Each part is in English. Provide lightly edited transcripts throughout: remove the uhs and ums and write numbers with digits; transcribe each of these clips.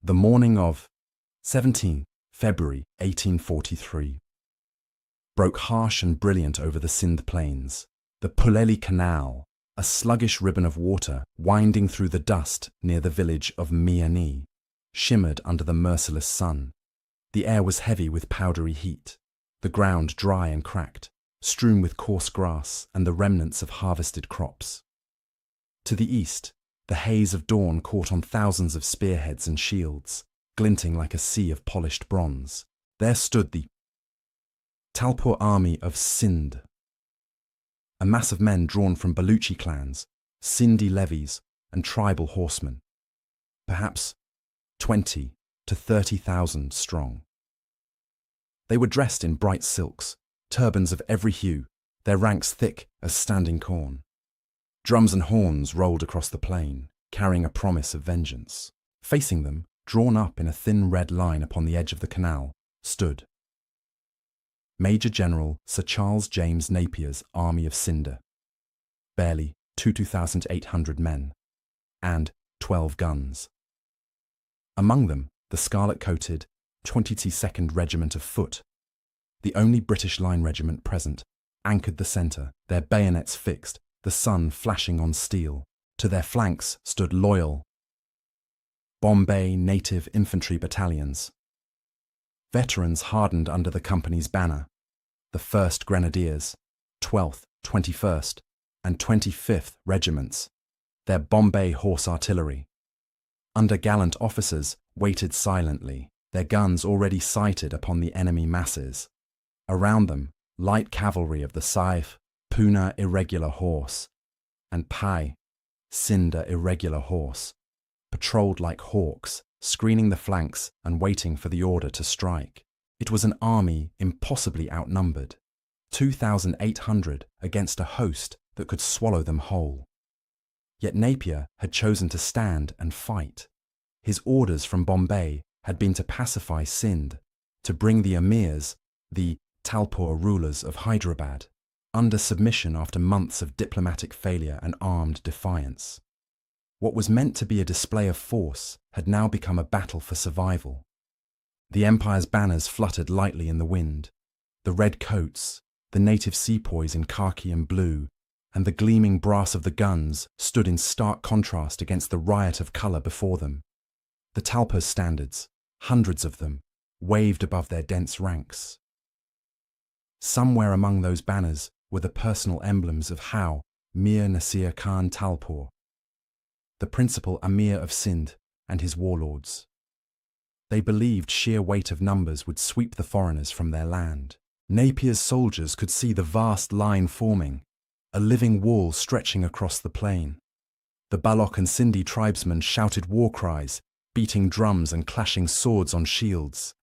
The morning of 17 February 1843 broke harsh and brilliant over the Sindh plains. The Puleli Canal, a sluggish ribbon of water winding through the dust near the village of Miani, shimmered under the merciless sun. The air was heavy with powdery heat, the ground dry and cracked, strewn with coarse grass and the remnants of harvested crops. To the east, the haze of dawn caught on thousands of spearheads and shields, glinting like a sea of polished bronze. There stood the Talpur army of Sindh, a mass of men drawn from Baluchi clans, Sindhi levies, and tribal horsemen, perhaps 20 to 30,000 strong. They were dressed in bright silks, turbans of every hue, their ranks thick as standing corn. Drums and horns rolled across the plain, carrying a promise of vengeance. Facing them, drawn up in a thin red line upon the edge of the canal, stood Major General Sir Charles James Napier's army of Sindh, barely 2,800 men, and 12 guns. Among them, the scarlet-coated 22nd Regiment of Foot, the only British line regiment present, anchored the centre, their bayonets fixed, the sun flashing on steel. To their flanks stood loyal Bombay native infantry battalions, veterans hardened under the company's banner, the 1st Grenadiers, 12th, 21st, and 25th Regiments, their Bombay horse artillery. Under gallant officers waited silently, their guns already sighted upon the enemy masses. Around them, light cavalry of the Saif, Pune irregular horse, and Pai, Sindh irregular horse, patrolled like hawks, screening the flanks and waiting for the order to strike. It was an army impossibly outnumbered, 2,800 against a host that could swallow them whole. Yet Napier had chosen to stand and fight. His orders from Bombay had been to pacify Sindh, to bring the Armies, the Talpur rulers of Hyderabad, under submission after months of diplomatic failure and armed defiance. What was meant to be a display of force had now become a battle for survival. The Empire's banners fluttered lightly in the wind. The red coats, the native sepoys in khaki and blue, and the gleaming brass of the guns stood in stark contrast against the riot of colour before them. The Talpur's standards, hundreds of them, waved above their dense ranks. Somewhere among those banners were the personal emblems of How Mir Nasir Khan Talpur, the principal Amir of Sindh and his warlords. They believed sheer weight of numbers would sweep the foreigners from their land. Napier's soldiers could see the vast line forming, a living wall stretching across the plain. The Balok and Sindhi tribesmen shouted war cries, beating drums and clashing swords on shields.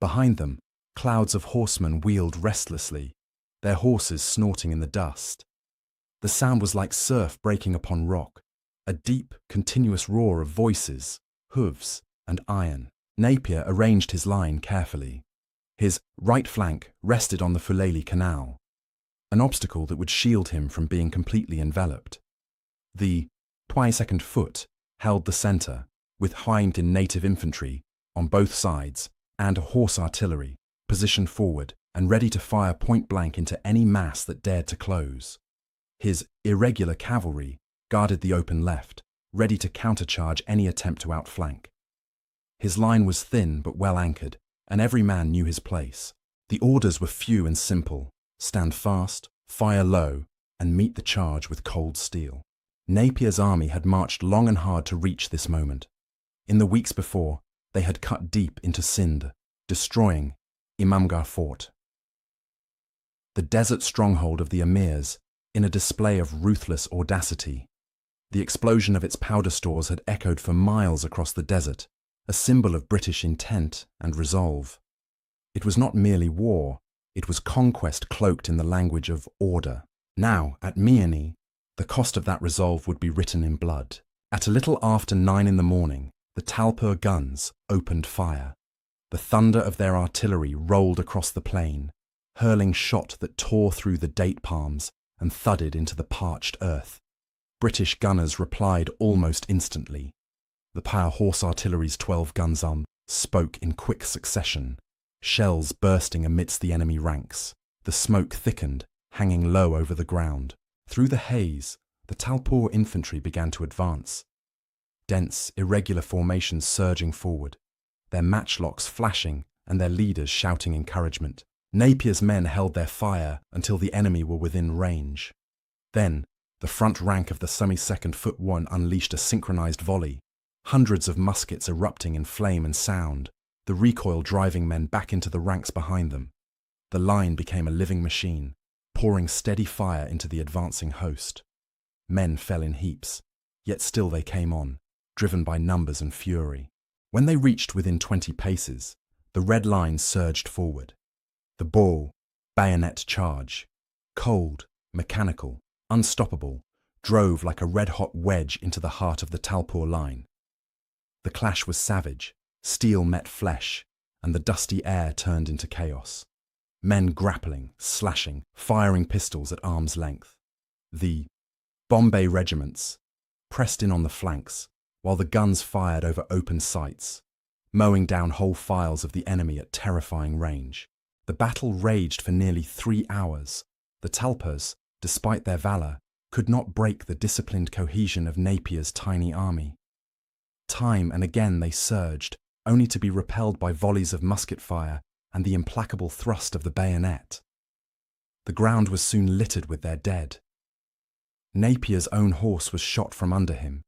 Behind them, clouds of horsemen wheeled restlessly, their horses snorting in the dust. The sound was like surf breaking upon rock, a deep, continuous roar of voices, hooves, and iron. Napier arranged his line carefully. His right flank rested on the Puleli Canal, an obstacle that would shield him from being completely enveloped. The 22nd Foot held the centre, with Hind-in native infantry on both sides and horse artillery, positioned forward and ready to fire point-blank into any mass that dared to close. His irregular cavalry guarded the open left, ready to countercharge any attempt to outflank. His line was thin but well anchored, and every man knew his place. The orders were few and simple: stand fast, fire low, and meet the charge with cold steel. Napier's army had marched long and hard to reach this moment. In the weeks before, they had cut deep into Sindh, destroying Imamgarh Fort, the desert stronghold of the Amirs, in a display of ruthless audacity. The explosion of its powder stores had echoed for miles across the desert, a symbol of British intent and resolve. It was not merely war, it was conquest cloaked in the language of order. Now, at Miani, the cost of that resolve would be written in blood. At a little after 9 in the morning, the Talpur guns opened fire. The thunder of their artillery rolled across the plain, hurling shot that tore through the date palms and thudded into the parched earth. British gunners replied almost instantly. The Pile Horse Artillery's 12 guns spoke in quick succession, shells bursting amidst the enemy ranks. The smoke thickened, hanging low over the ground. Through the haze, the Talpour infantry began to advance. Dense, irregular formations surging forward, their matchlocks flashing and their leaders shouting encouragement. Napier's men held their fire until the enemy were within range. Then, the front rank of the 72nd Foot 1 unleashed a synchronized volley, hundreds of muskets erupting in flame and sound, the recoil driving men back into the ranks behind them. The line became a living machine, pouring steady fire into the advancing host. Men fell in heaps, yet still they came on, driven by numbers and fury. When they reached within 20 paces, the red line surged forward. The ball, bayonet charge, cold, mechanical, unstoppable, drove like a red-hot wedge into the heart of the Talpour line. The clash was savage, steel met flesh, and the dusty air turned into chaos. Men grappling, slashing, firing pistols at arm's length. The Bombay regiments pressed in on the flanks, while the guns fired over open sights, mowing down whole files of the enemy at terrifying range. The battle raged for nearly 3 hours. The Talpours, despite their valour, could not break the disciplined cohesion of Napier's tiny army. Time and again they surged, only to be repelled by volleys of musket fire and the implacable thrust of the bayonet. The ground was soon littered with their dead. Napier's own horse was shot from under him,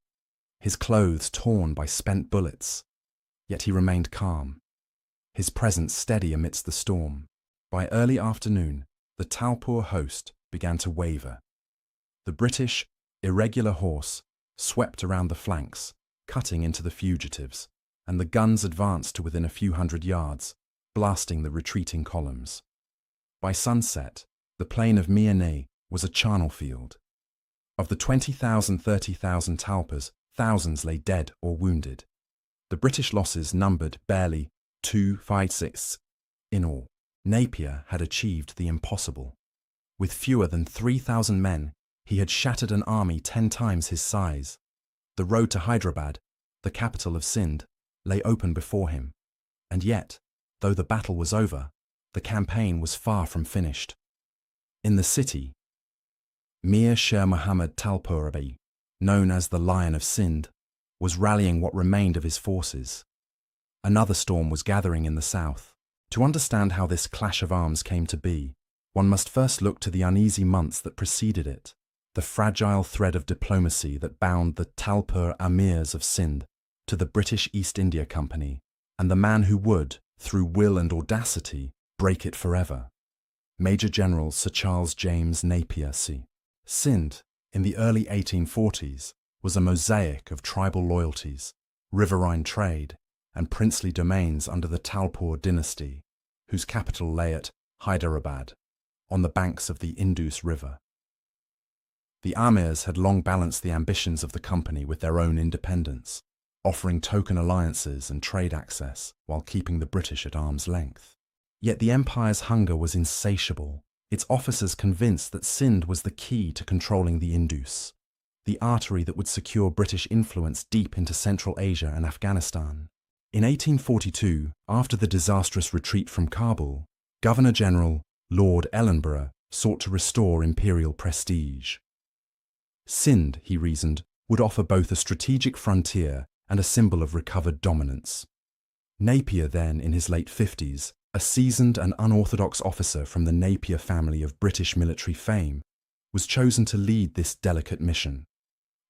his clothes torn by spent bullets, yet he remained calm, his presence steady amidst the storm. By early afternoon, the Talpour host began to waver. The British, irregular horse swept around the flanks, cutting into the fugitives, and the guns advanced to within a few hundred yards, blasting the retreating columns. By sunset, the plain of Mianais was a charnel field. Of the 20,000, 30,000 Talpours, thousands lay dead or wounded. The British losses numbered barely 256 in all. Napier had achieved the impossible. With fewer than 3,000 men, he had shattered an army 10 times his size. The road to Hyderabad, the capital of Sindh, lay open before him. And yet, though the battle was over, the campaign was far from finished. In the city, Mir Sher Muhammad Talpour, known as the Lion of Sindh, was rallying what remained of his forces. Another storm was gathering in the south. To understand how this clash of arms came to be, one must first look to the uneasy months that preceded it, the fragile thread of diplomacy that bound the Talpour Amirs of Sindh to the British East India Company, and the man who would, through will and audacity, break it forever. Major General Sir Charles James Napier C. Sindh, in the early 1840s, was a mosaic of tribal loyalties, riverine trade, and princely domains under the Talpour dynasty, whose capital lay at Hyderabad, on the banks of the Indus River. The Amirs had long balanced the ambitions of the company with their own independence, offering token alliances and trade access while keeping the British at arm's length. Yet the empire's hunger was insatiable, its officers convinced that Sindh was the key to controlling the Indus, the artery that would secure British influence deep into Central Asia and Afghanistan. In 1842, after the disastrous retreat from Kabul, Governor-General Lord Ellenborough sought to restore imperial prestige. Sindh, he reasoned, would offer both a strategic frontier and a symbol of recovered dominance. Napier, then in his late 50s, a seasoned and unorthodox officer from the Napier family of British military fame, was chosen to lead this delicate mission.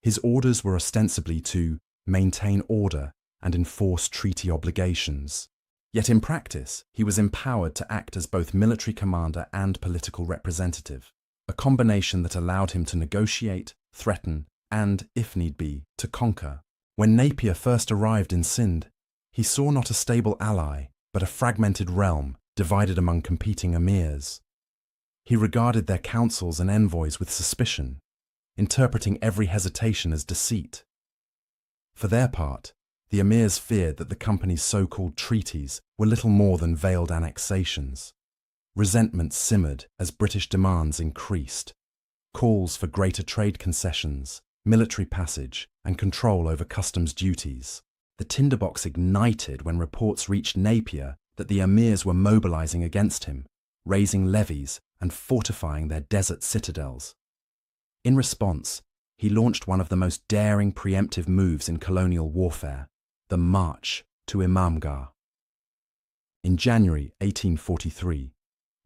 His orders were ostensibly to maintain order and enforce treaty obligations. Yet in practice, he was empowered to act as both military commander and political representative, a combination that allowed him to negotiate, threaten, and, if need be, to conquer. When Napier first arrived in Sindh, he saw not a stable ally, but a fragmented realm divided among competing emirs. He regarded their councils and envoys with suspicion, interpreting every hesitation as deceit. For their part, the emirs feared that the company's so-called treaties were little more than veiled annexations. Resentment simmered as British demands increased. Calls for greater trade concessions, military passage, and control over customs duties. The tinderbox ignited when reports reached Napier that the emirs were mobilizing against him, raising levies and fortifying their desert citadels. In response, he launched one of the most daring preemptive moves in colonial warfare, the March to Imamgarh. In January 1843,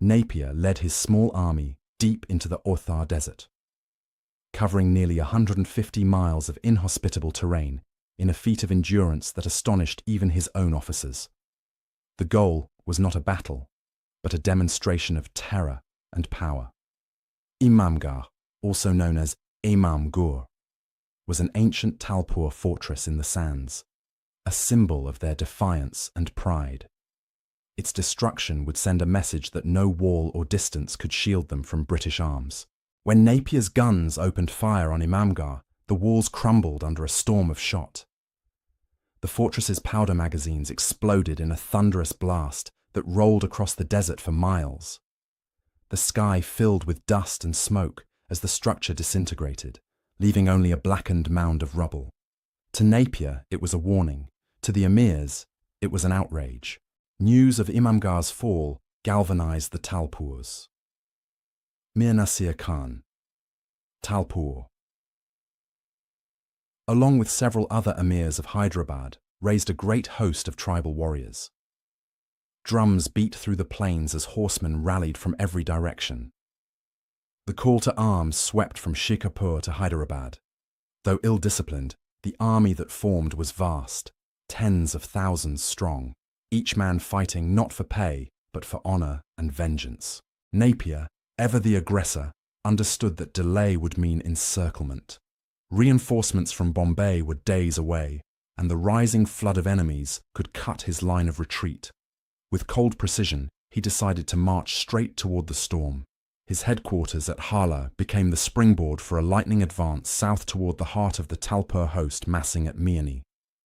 Napier led his small army deep into the Othar Desert, covering nearly 150 miles of inhospitable terrain in a feat of endurance that astonished even his own officers. The goal was not a battle, but a demonstration of terror and power. Imamgarh, also known as Imam Gur, was an ancient Talpur fortress in the sands, a symbol of their defiance and pride. Its destruction would send a message that no wall or distance could shield them from British arms. When Napier's guns opened fire on Imamgarh, the walls crumbled under a storm of shot. The fortress's powder magazines exploded in a thunderous blast that rolled across the desert for miles. The sky filled with dust and smoke as the structure disintegrated, leaving only a blackened mound of rubble. To Napier, it was a warning. To the emirs, it was an outrage. News of Imamgarh's fall galvanized the Talpurs. Mir Nasir Khan, Talpur, along with several other emirs of Hyderabad, raised a great host of tribal warriors. Drums beat through the plains as horsemen rallied from every direction. The call to arms swept from Shikarpur to Hyderabad. Though ill-disciplined, the army that formed was vast, tens of thousands strong, each man fighting not for pay, but for honor and vengeance. Napier, ever the aggressor, understood that delay would mean encirclement. Reinforcements from Bombay were days away, and the rising flood of enemies could cut his line of retreat. With cold precision, he decided to march straight toward the storm. His headquarters at Hala became the springboard for a lightning advance south toward the heart of the Talpur host massing at Miani,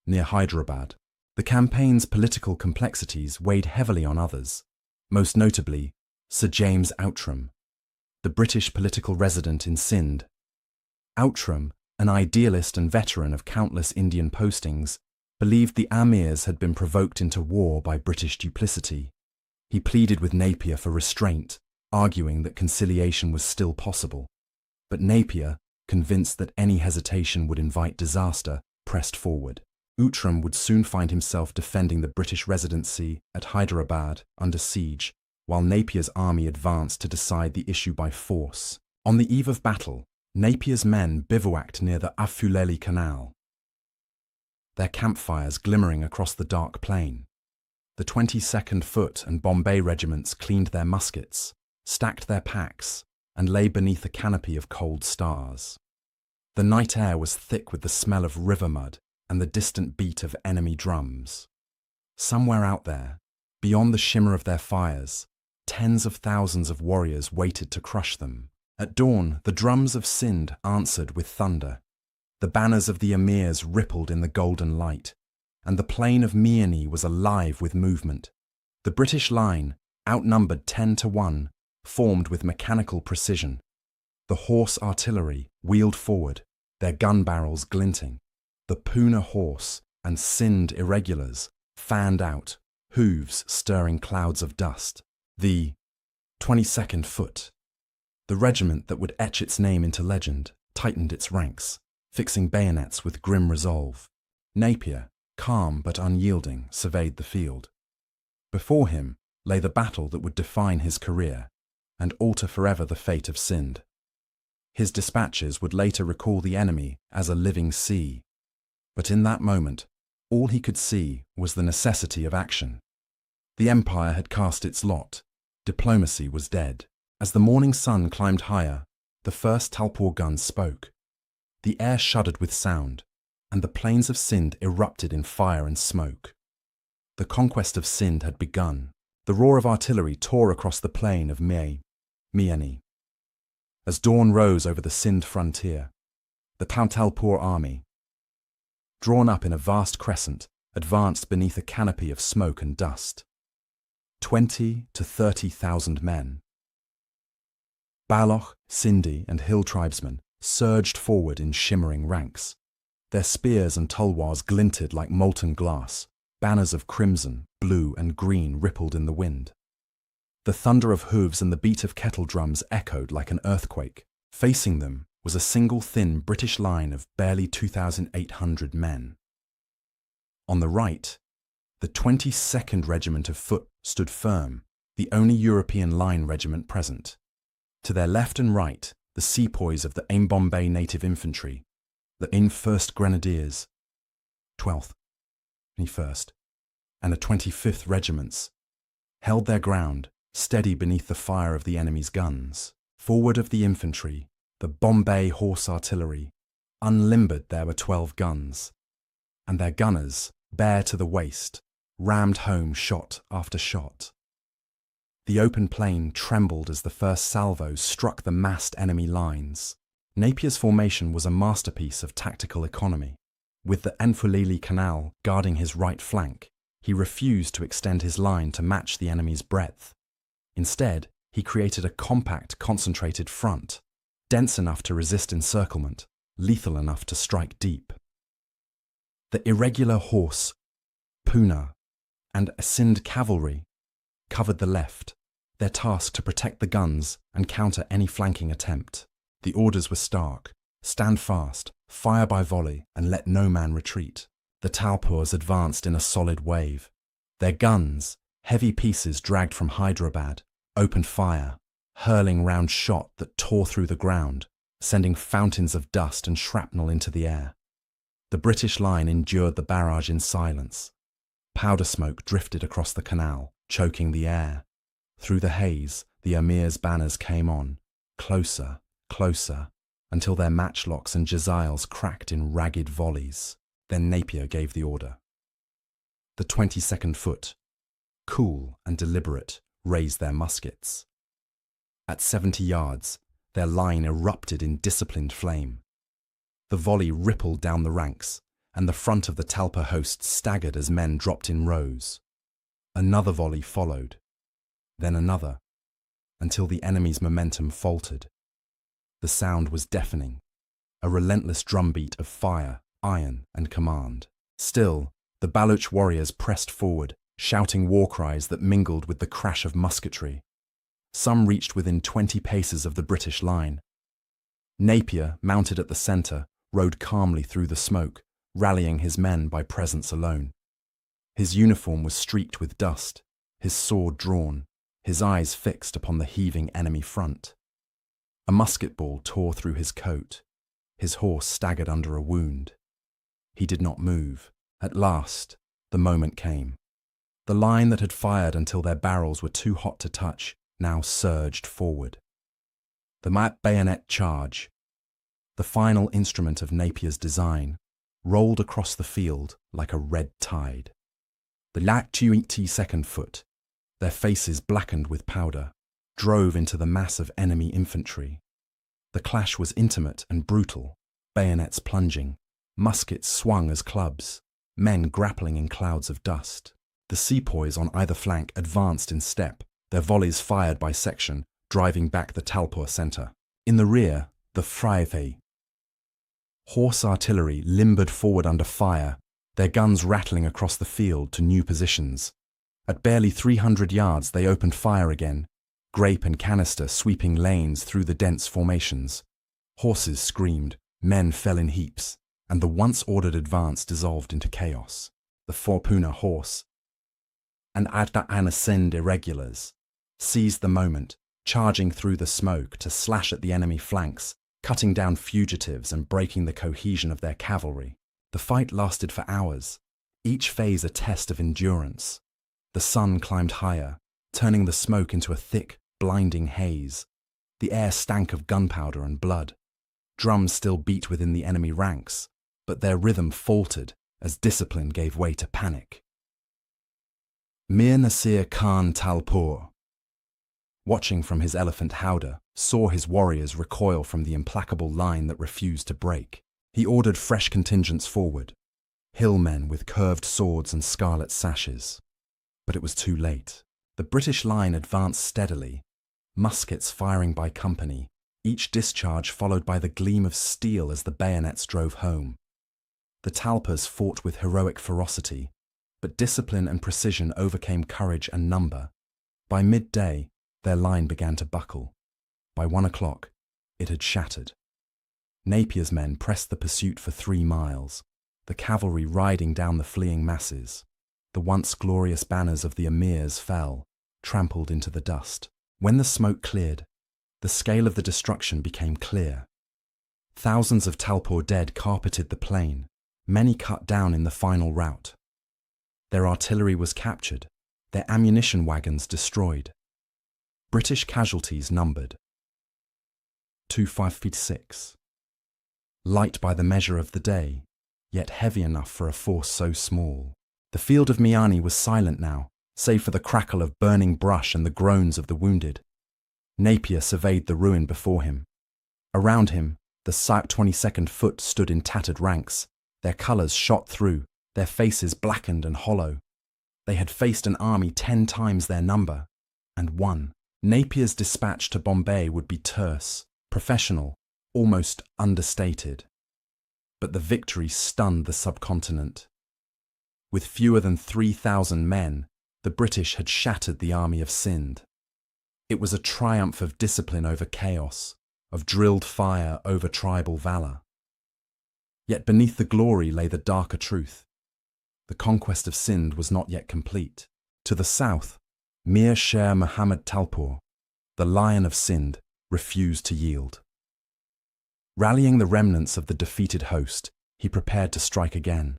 near Hyderabad. The campaign's political complexities weighed heavily on others, most notably Sir James Outram, the British political resident in Sindh. Outram, an idealist and veteran of countless Indian postings, believed the emirs had been provoked into war by British duplicity. He pleaded with Napier for restraint, arguing that conciliation was still possible. But Napier, convinced that any hesitation would invite disaster, pressed forward. Outram would soon find himself defending the British residency at Hyderabad under siege, while Napier's army advanced to decide the issue by force. On the eve of battle, Napier's men bivouacked near the Afuleli Canal, their campfires glimmering across the dark plain. The 22nd Foot and Bombay regiments cleaned their muskets, stacked their packs, and lay beneath a canopy of cold stars. The night air was thick with the smell of river mud and the distant beat of enemy drums. Somewhere out there, beyond the shimmer of their fires, tens of thousands of warriors waited to crush them. At dawn, the drums of Sindh answered with thunder. The banners of the emirs rippled in the golden light, and the plain of Miani was alive with movement. The British line, outnumbered 10-1, formed with mechanical precision. The horse artillery wheeled forward, their gun barrels glinting. The Poona horse and Sindh irregulars fanned out, hooves stirring clouds of dust. The 22nd Foot, the regiment that would etch its name into legend, tightened its ranks, fixing bayonets with grim resolve. Napier, calm but unyielding, surveyed the field. Before him lay the battle that would define his career and alter forever the fate of Sindh. His dispatches would later recall the enemy as a living sea, but in that moment, all he could see was the necessity of action. The empire had cast its lot. Diplomacy was dead. As the morning sun climbed higher, the first Talpur guns spoke. The air shuddered with sound, and the plains of Sindh erupted in fire and smoke. The conquest of Sindh had begun. The roar of artillery tore across the plain of Miani. As dawn rose over the Sindh frontier, the Talpur army, drawn up in a vast crescent, advanced beneath a canopy of smoke and dust. 20,000 to 30,000 men. Baloch, Sindhi, and hill tribesmen surged forward in shimmering ranks. Their spears and tulwars glinted like molten glass. Banners of crimson, blue, and green rippled in the wind. The thunder of hooves and the beat of kettle drums echoed like an earthquake. Facing them was a single thin British line of barely 2,800 men. On the right, the 22nd Regiment of Foot stood firm, the only European line regiment present. To their left and right, the sepoys of the Bombay Native Infantry, the 1st Grenadiers, 12th, 21st, and the 25th Regiments, held their ground, steady beneath the fire of the enemy's guns. Forward of the infantry, the Bombay Horse Artillery, unlimbered there were 12 guns, and their gunners, bare to the waist, rammed home shot after shot. The open plain trembled as the first salvos struck the massed enemy lines. Napier's formation was a masterpiece of tactical economy. With the Enfuleli Canal guarding his right flank, he refused to extend his line to match the enemy's breadth. Instead, he created a compact, concentrated front, dense enough to resist encirclement, lethal enough to strike deep. The irregular horse, Poona, and Sindh cavalry covered the left, their task to protect the guns and counter any flanking attempt. The orders were stark: stand fast, fire by volley, and let no man retreat. The Talpurs advanced in a solid wave. Their guns, heavy pieces dragged from Hyderabad, opened fire, hurling round shot that tore through the ground, sending fountains of dust and shrapnel into the air. The British line endured the barrage in silence. Powder smoke drifted across the canal, choking the air. Through the haze, the Armies' banners came on, closer, closer, until their matchlocks and jezails cracked in ragged volleys. Then Napier gave the order. The 22nd Foot, cool and deliberate, raised their muskets. At 70 yards, their line erupted in disciplined flame. The volley rippled down the ranks, and the front of the Talpa host staggered as men dropped in rows. Another volley followed, then another, until the enemy's momentum faltered. The sound was deafening, a relentless drumbeat of fire, iron, and command. Still, the Baloch warriors pressed forward, shouting war cries that mingled with the crash of musketry. Some reached within 20 paces of the British line. Napier, mounted at the centre, rode calmly through the smoke, rallying his men by presence alone. His uniform was streaked with dust, his sword drawn, his eyes fixed upon the heaving enemy front. A musket ball tore through his coat. His horse staggered under a wound. He did not move. At last, the moment came. The line that had fired until their barrels were too hot to touch now surged forward. The bayonet charge, the final instrument of Napier's design, rolled across the field like a red tide. The 22nd Foot, their faces blackened with powder, drove into the mass of enemy infantry. The clash was intimate and brutal, bayonets plunging, muskets swung as clubs, men grappling in clouds of dust. The sepoys on either flank advanced in step, their volleys fired by section, driving back the Talpur centre. In the rear, the Fraithi horse artillery limbered forward under fire, their guns rattling across the field to new positions. At barely 300 yards they opened fire again, grape and canister sweeping lanes through the dense formations. Horses screamed, men fell in heaps, and the once ordered advance dissolved into chaos. The Poona horse and Adda Sindh irregulars seized the moment, charging through the smoke to slash at the enemy flanks, cutting down fugitives and breaking the cohesion of their cavalry. The fight lasted for hours, each phase a test of endurance. The sun climbed higher, turning the smoke into a thick, blinding haze. The air stank of gunpowder and blood. Drums still beat within the enemy ranks, but their rhythm faltered as discipline gave way to panic. Mir Nasir Khan Talpur, watching from his elephant howdah, saw his warriors recoil from the implacable line that refused to break. He ordered fresh contingents forward, hillmen with curved swords and scarlet sashes. But it was too late. The British line advanced steadily, muskets firing by company, each discharge followed by the gleam of steel as the bayonets drove home. The Talpas fought with heroic ferocity, but discipline and precision overcame courage and number. By midday, their line began to buckle. By 1 o'clock, it had shattered. Napier's men pressed the pursuit for 3 miles, the cavalry riding down the fleeing masses. The once glorious banners of the Armies fell, trampled into the dust. When the smoke cleared, the scale of the destruction became clear. Thousands of Talpor dead carpeted the plain, many cut down in the final rout. Their artillery was captured, their ammunition wagons destroyed. British casualties numbered 256. Light by the measure of the day, yet heavy enough for a force so small. The field of Miani was silent now, save for the crackle of burning brush and the groans of the wounded. Napier surveyed the ruin before him. Around him, the Saip 22nd Foot stood in tattered ranks, their colours shot through, their faces blackened and hollow. They had faced an army 10 times their number, and won. Napier's dispatch to Bombay would be terse, professional, almost understated. But the victory stunned the subcontinent. With fewer than 3,000 men, the British had shattered the army of Sindh. It was a triumph of discipline over chaos, of drilled fire over tribal valour. Yet beneath the glory lay the darker truth. The conquest of Sindh was not yet complete. To the south, Mir Sher Muhammad Talpor, the Lion of Sindh, refused to yield. Rallying the remnants of the defeated host, he prepared to strike again.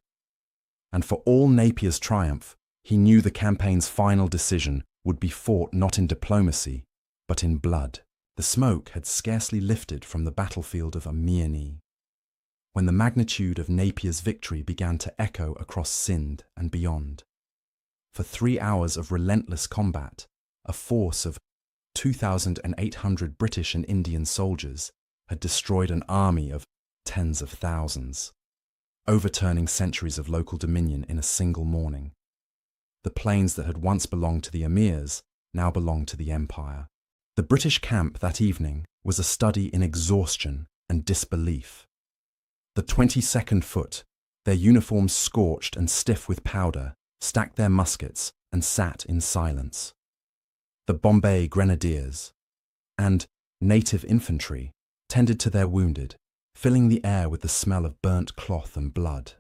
And for all Napier's triumph, he knew the campaign's final decision would be fought not in diplomacy, but in blood. The smoke had scarcely lifted from the battlefield of Miani when the magnitude of Napier's victory began to echo across Sindh and beyond. For 3 hours of relentless combat, a force of 2,800 British and Indian soldiers had destroyed an army of tens of thousands, overturning centuries of local dominion in a single morning. The plains that had once belonged to the Emirs now belonged to the Empire. The British camp that evening was a study in exhaustion and disbelief. The 22nd Foot, their uniforms scorched and stiff with powder, stacked their muskets and sat in silence. The Bombay Grenadiers and native infantry tended to their wounded, filling the air with the smell of burnt cloth and blood.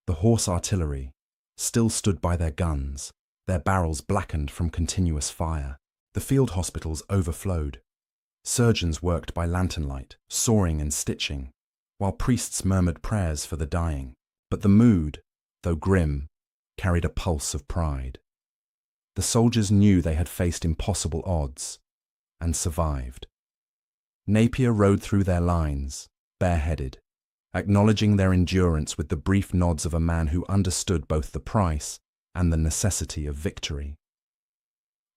The horse artillery still stood by their guns, their barrels blackened from continuous fire. The field hospitals overflowed. Surgeons worked by lantern light, sawing and stitching, while priests murmured prayers for the dying. But the mood, though grim, carried a pulse of pride. The soldiers knew they had faced impossible odds, and survived. Napier rode through their lines, bareheaded, acknowledging their endurance with the brief nods of a man who understood both the price and the necessity of victory.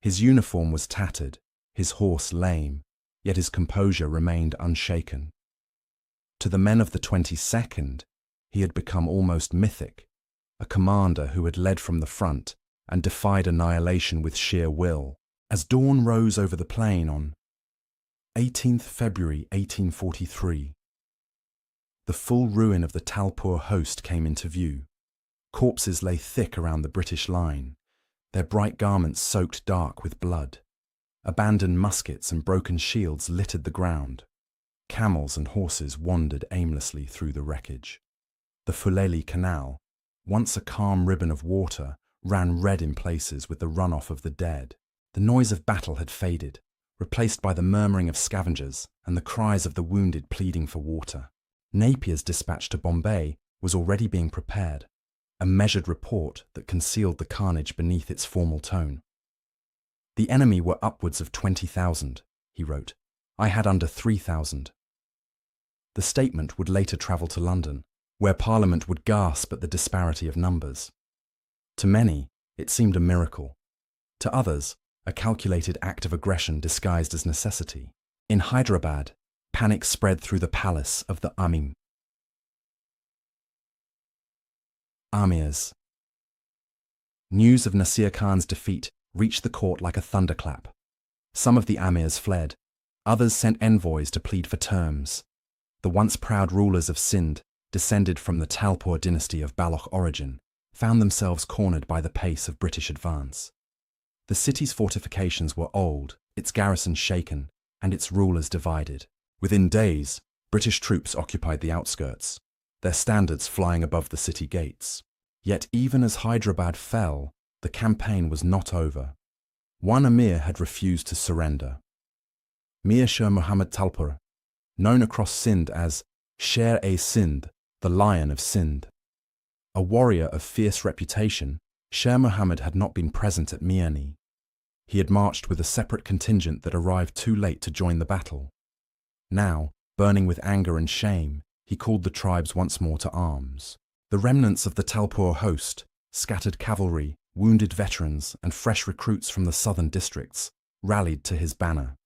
His uniform was tattered, his horse lame, yet his composure remained unshaken. To the men of the 22nd, he had become almost mythic, a commander who had led from the front and defied annihilation with sheer will. As dawn rose over the plain on 18th February 1843, the full ruin of the Talpur host came into view. Corpses lay thick around the British line, their bright garments soaked dark with blood. Abandoned muskets and broken shields littered the ground. Camels and horses wandered aimlessly through the wreckage. The Fuleli Canal, once a calm ribbon of water, ran red in places with the runoff of the dead. The noise of battle had faded, replaced by the murmuring of scavengers and the cries of the wounded pleading for water. Napier's dispatch to Bombay was already being prepared, a measured report that concealed the carnage beneath its formal tone. The enemy were upwards of 20,000, he wrote. I had under 3,000. The statement would later travel to London, where Parliament would gasp at the disparity of numbers. To many, it seemed a miracle. To others, a calculated act of aggression disguised as necessity. In Hyderabad, panic spread through the palace of the Armies. News of Nasir Khan's defeat reached the court like a thunderclap. Some of the Amirs fled, others sent envoys to plead for terms. The once proud rulers of Sindh descended from the Talpur dynasty of Baloch origin, found themselves cornered by the pace of British advance. The city's fortifications were old, its garrison shaken, and its rulers divided. Within days, British troops occupied the outskirts, their standards flying above the city gates. Yet even as Hyderabad fell, the campaign was not over. One emir had refused to surrender. Mir Shah Muhammad Talpur, known across Sindh as Sher-e-Sindh, the Lion of Sindh. A warrior of fierce reputation, Sher Muhammad had not been present at Miani. He had marched with a separate contingent that arrived too late to join the battle. Now, burning with anger and shame, he called the tribes once more to arms. The remnants of the Talpur host, scattered cavalry, wounded veterans, and fresh recruits from the southern districts, rallied to his banner.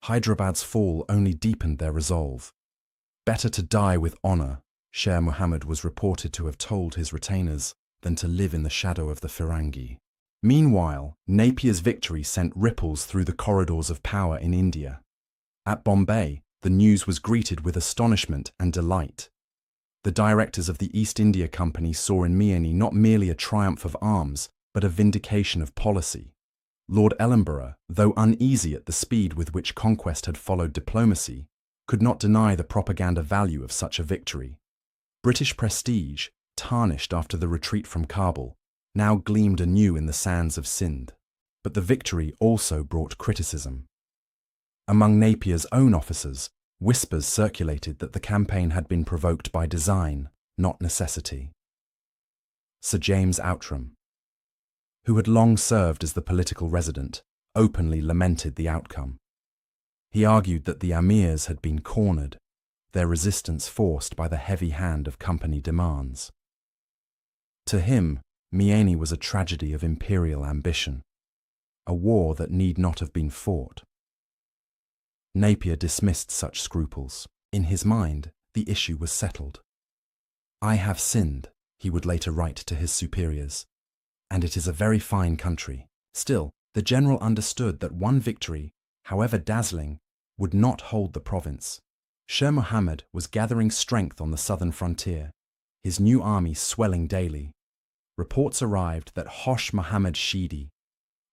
Hyderabad's fall only deepened their resolve. Better to die with honour, Sher Muhammad was reported to have told his retainers, than to live in the shadow of the Firangi. Meanwhile, Napier's victory sent ripples through the corridors of power in India. At Bombay, the news was greeted with astonishment and delight. The directors of the East India Company saw in Miani not merely a triumph of arms, but a vindication of policy. Lord Ellenborough, though uneasy at the speed with which conquest had followed diplomacy, could not deny the propaganda value of such a victory. British prestige, tarnished after the retreat from Kabul, now gleamed anew in the sands of Sindh. But the victory also brought criticism. Among Napier's own officers, whispers circulated that the campaign had been provoked by design, not necessity. Sir James Outram, who had long served as the political resident, openly lamented the outcome. He argued that the emirs had been cornered, their resistance forced by the heavy hand of company demands. To him, Miani was a tragedy of imperial ambition, a war that need not have been fought. Napier dismissed such scruples. In his mind, the issue was settled. "I have sinned," he would later write to his superiors, "and it is a very fine country." Still, the general understood that one victory, however dazzling, would not hold the province. Sher Muhammad was gathering strength on the southern frontier, his new army swelling daily. Reports arrived that Hosh Muhammad Shidi,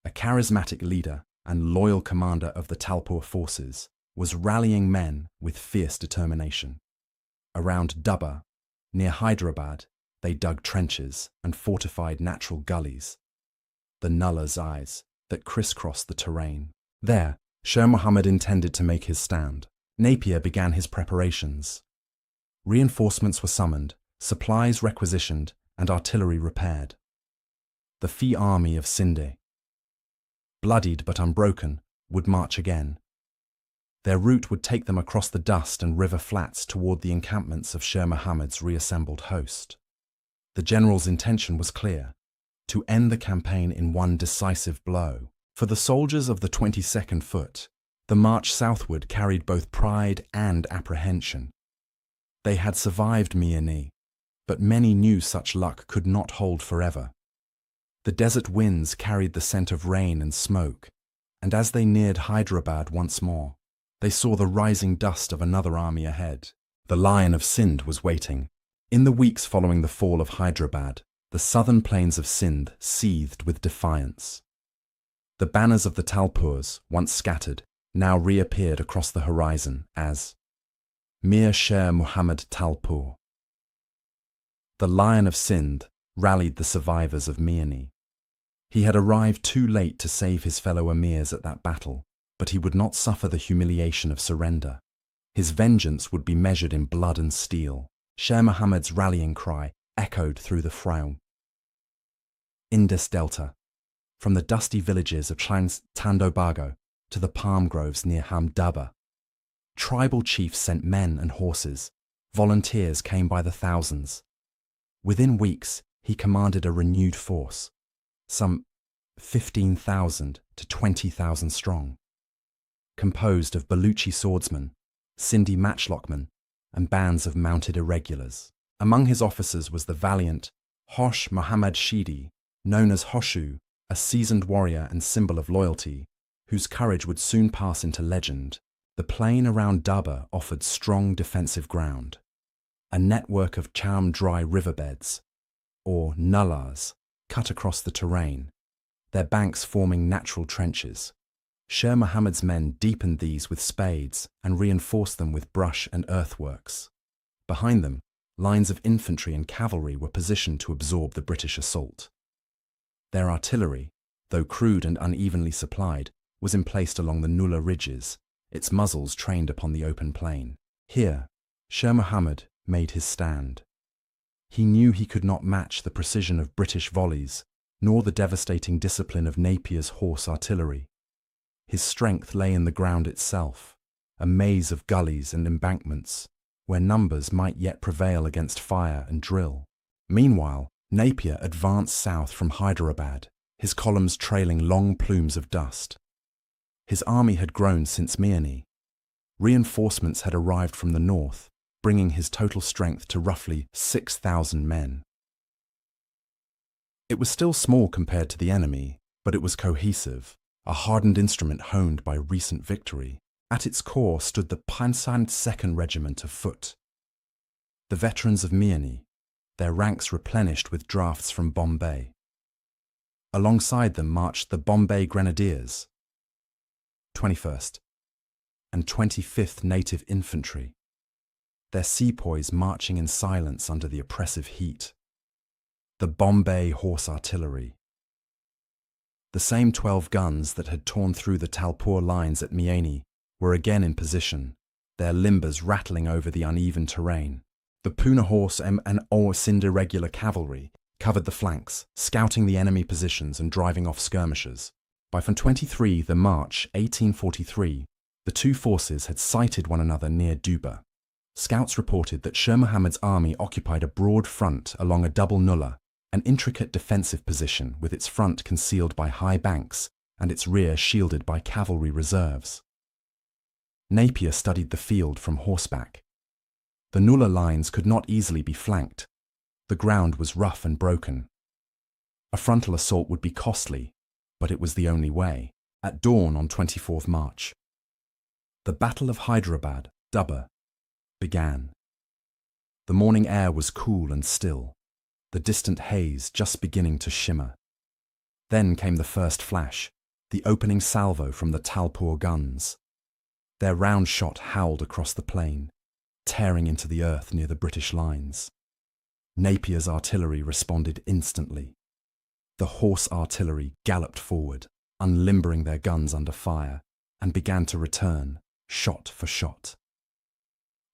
a charismatic leader and loyal commander of the Talpur forces, was rallying men with fierce determination. Around Dubba, near Hyderabad, they dug trenches and fortified natural gullies, the nullah's eyes that crisscrossed the terrain. There, Sher Muhammad intended to make his stand. Napier began his preparations. Reinforcements were summoned, supplies requisitioned, and artillery repaired. The Phi army of Sindh, bloodied but unbroken, would march again. Their route would take them across the dust and river flats toward the encampments of Sher Muhammad's reassembled host. The general's intention was clear: to end the campaign in one decisive blow. For the soldiers of the 22nd Foot, the march southward carried both pride and apprehension. They had survived Miani, but many knew such luck could not hold forever. The desert winds carried the scent of rain and smoke, and as they neared Hyderabad once more, they saw the rising dust of another army ahead. The Lion of Sindh was waiting. In the weeks following the fall of Hyderabad, the southern plains of Sindh seethed with defiance. The banners of the Talpurs, once scattered, now reappeared across the horizon as Mir Sher Muhammad Talpur. The Lion of Sindh rallied the survivors of Miani. He had arrived too late to save his fellow emirs at that battle, but he would not suffer the humiliation of surrender. His vengeance would be measured in blood and steel. Sher Muhammad's rallying cry echoed through the Frau. Indus Delta, from the dusty villages of Tandobago to the palm groves near Hamdaba. Tribal chiefs sent men and horses. Volunteers came by the thousands. Within weeks, he commanded a renewed force, some 15,000 to 20,000 strong, composed of Baluchi swordsmen, Sindhi matchlockmen, and bands of mounted irregulars. Among his officers was the valiant Hosh Muhammad Shidi, known as Hoshu, a seasoned warrior and symbol of loyalty, whose courage would soon pass into legend. The plain around Dubba offered strong defensive ground. a network of charm-dry riverbeds, or nullahs, cut across the terrain, their banks forming natural trenches. Sher Muhammad's men deepened these with spades and reinforced them with brush and earthworks. Behind them, lines of infantry and cavalry were positioned to absorb the British assault. Their artillery, though crude and unevenly supplied, was emplaced along the nullah ridges, its muzzles trained upon the open plain. Here, Sher Muhammad made his stand. He knew he could not match the precision of British volleys, nor the devastating discipline of Napier's horse artillery. His strength lay in the ground itself, a maze of gullies and embankments, where numbers might yet prevail against fire and drill. Meanwhile, Napier advanced south from Hyderabad, his columns trailing long plumes of dust. His army had grown since Miani. Reinforcements had arrived from the north, bringing his total strength to roughly 6,000 men. It was still small compared to the enemy, but it was cohesive, a hardened instrument honed by recent victory. At its core stood the Pansand 2nd Regiment of Foot. The veterans of Miani, their ranks replenished with drafts from Bombay. Alongside them marched the Bombay Grenadiers, 21st and 25th Native Infantry, their sepoys marching in silence under the oppressive heat. The Bombay Horse Artillery. The same 12 guns that had torn through the Talpur lines at Miani were again in position, their limbers rattling over the uneven terrain. The Pune Horse and Sindh irregular cavalry covered the flanks, scouting the enemy positions and driving off skirmishers. By 23 the March 1843, the two forces had sighted one another near Duba. Scouts reported that Sher Muhammad's army occupied a broad front along a double nullah, an intricate defensive position with its front concealed by high banks and its rear shielded by cavalry reserves. Napier studied the field from horseback. The nullah lines could not easily be flanked. The ground was rough and broken. A frontal assault would be costly, but it was the only way. At dawn on 24th March, the Battle of Hyderabad, Dubba, began. The morning air was cool and still, the distant haze just beginning to shimmer. Then came the first flash, the opening salvo from the Talpur guns. Their round shot howled across the plain, tearing into the earth near the British lines. Napier's artillery responded instantly. The horse artillery galloped forward, unlimbering their guns under fire, and began to return, shot for shot.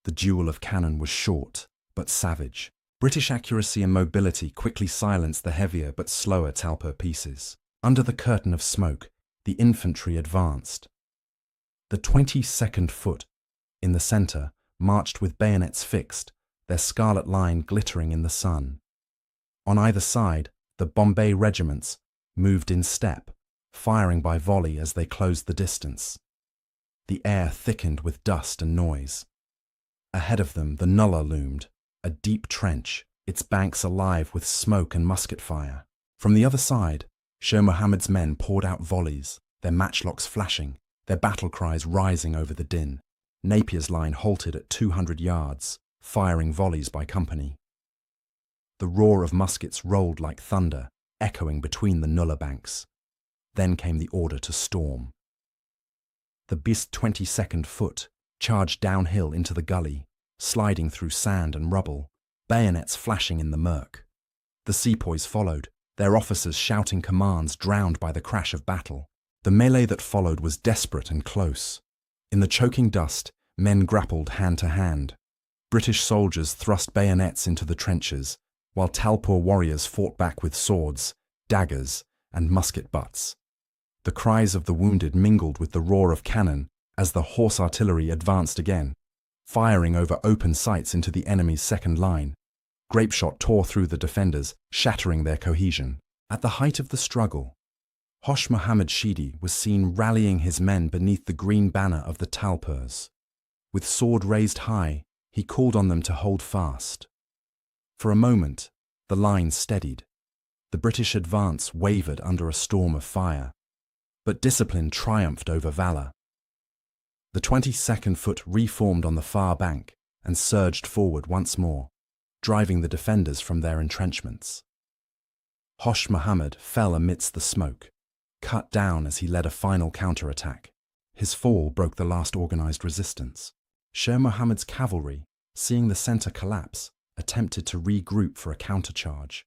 The duel of cannon was short, but savage. British accuracy and mobility quickly silenced the heavier but slower Talpur pieces. Under the curtain of smoke, the infantry advanced. The 22nd Foot, in the centre, marched with bayonets fixed, their scarlet line glittering in the sun. On either side, the Bombay regiments moved in step, firing by volley as they closed the distance. The air thickened with dust and noise. Ahead of them, the nullah loomed, a deep trench, its banks alive with smoke and musket fire. From the other side, Sher Muhammad's men poured out volleys, their matchlocks flashing, their battle cries rising over the din. Napier's line halted at 200 yards, firing volleys by company. The roar of muskets rolled like thunder, echoing between the nullah banks. Then came the order to storm. The 22nd Foot charged downhill into the gully, sliding through sand and rubble, bayonets flashing in the murk. The sepoys followed, their officers shouting commands drowned by the crash of battle. The melee that followed was desperate and close. In the choking dust, men grappled hand to hand. British soldiers thrust bayonets into the trenches, while Talpur warriors fought back with swords, daggers, and musket butts. The cries of the wounded mingled with the roar of cannon as the horse artillery advanced again, firing over open sights into the enemy's second line. Grapeshot tore through the defenders, shattering their cohesion. At the height of the struggle, Hosh Muhammad Shidi was seen rallying his men beneath the green banner of the Talpurs. With sword raised high, he called on them to hold fast. For a moment, the line steadied. The British advance wavered under a storm of fire, but discipline triumphed over valour. The 22nd Foot reformed on the far bank, and surged forward once more, driving the defenders from their entrenchments. Hosh Muhammad fell amidst the smoke, cut down as he led a final counterattack. His fall broke the last organized resistance. Sher Muhammad's cavalry, seeing the centre collapse, attempted to regroup for a countercharge.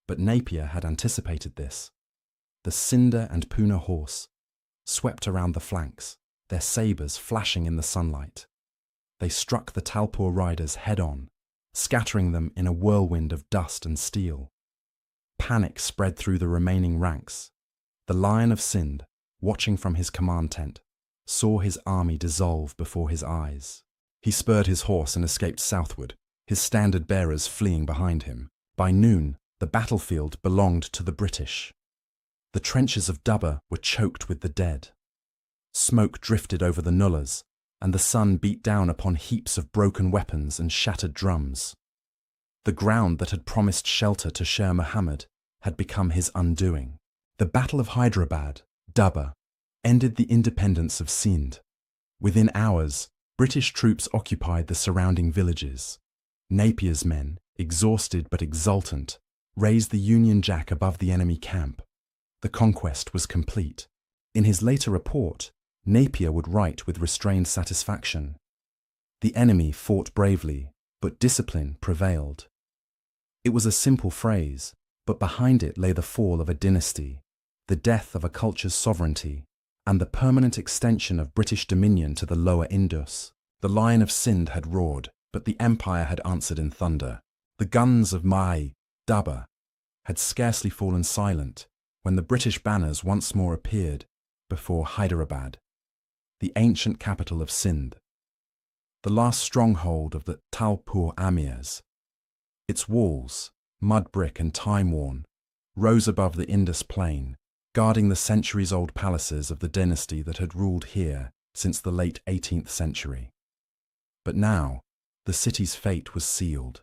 But Napier had anticipated this. The Sindh and Poona horse swept around the flanks, their sabres flashing in the sunlight. They struck the Talpur riders head-on, scattering them in a whirlwind of dust and steel. Panic spread through the remaining ranks. The Lion of Sindh, watching from his command tent, saw his army dissolve before his eyes. He spurred his horse and escaped southward, his standard-bearers fleeing behind him. By noon, the battlefield belonged to the British. The trenches of Dubba were choked with the dead. Smoke drifted over the nullahs, and the sun beat down upon heaps of broken weapons and shattered drums. The ground that had promised shelter to Sher Muhammad had become his undoing. The Battle of Hyderabad, Dubba, ended the independence of Sindh. Within hours, British troops occupied the surrounding villages. Napier's men, exhausted but exultant, raised the Union Jack above the enemy camp. The conquest was complete. In his later report, Napier would write with restrained satisfaction, "The enemy fought bravely, but discipline prevailed." It was a simple phrase, but behind it lay the fall of a dynasty, the death of a culture's sovereignty, and the permanent extension of British dominion to the lower Indus. The Lion of Sindh had roared, but the empire had answered in thunder. The guns of Mai, Dubba, had scarcely fallen silent when the British banners once more appeared before Hyderabad, the ancient capital of Sindh, the last stronghold of the Talpur Armies. Its walls, mud brick and time-worn, rose above the Indus plain, guarding the centuries-old palaces of the dynasty that had ruled here since the late 18th century. But now, the city's fate was sealed.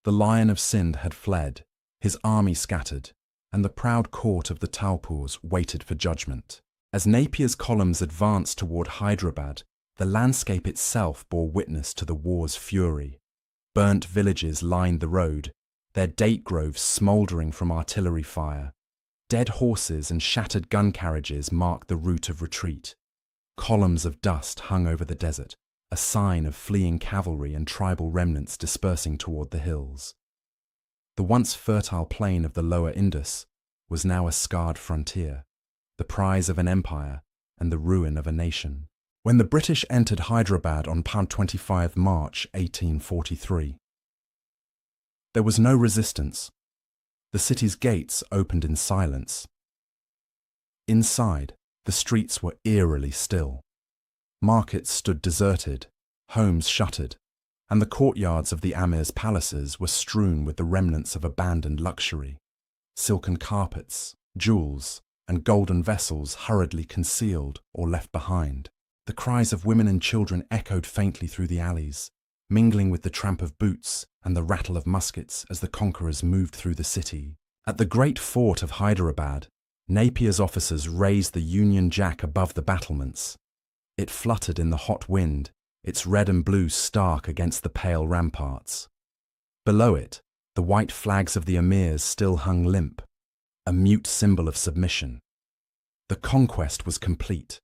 The Lion of Sindh had fled, his army scattered, and the proud court of the Talpurs waited for judgment. As Napier's columns advanced toward Hyderabad, the landscape itself bore witness to the war's fury. Burnt villages lined the road, their date groves smouldering from artillery fire. Dead horses and shattered gun carriages marked the route of retreat. Columns of dust hung over the desert, a sign of fleeing cavalry and tribal remnants dispersing toward the hills. The once fertile plain of the lower Indus was now a scarred frontier, the prize of an empire and the ruin of a nation. When the British entered Hyderabad on 25 March 1843, there was no resistance. The city's gates opened in silence. Inside, the streets were eerily still. Markets stood deserted, homes shuttered, and the courtyards of the Amir's palaces were strewn with the remnants of abandoned luxury. Silken carpets, jewels, and golden vessels hurriedly concealed or left behind. The cries of women and children echoed faintly through the alleys, mingling with the tramp of boots and the rattle of muskets as the conquerors moved through the city. At the great fort of Hyderabad, Napier's officers raised the Union Jack above the battlements. It fluttered in the hot wind, its red and blue stark against the pale ramparts. Below it, the white flags of the emirs still hung limp, a mute symbol of submission. The conquest was complete.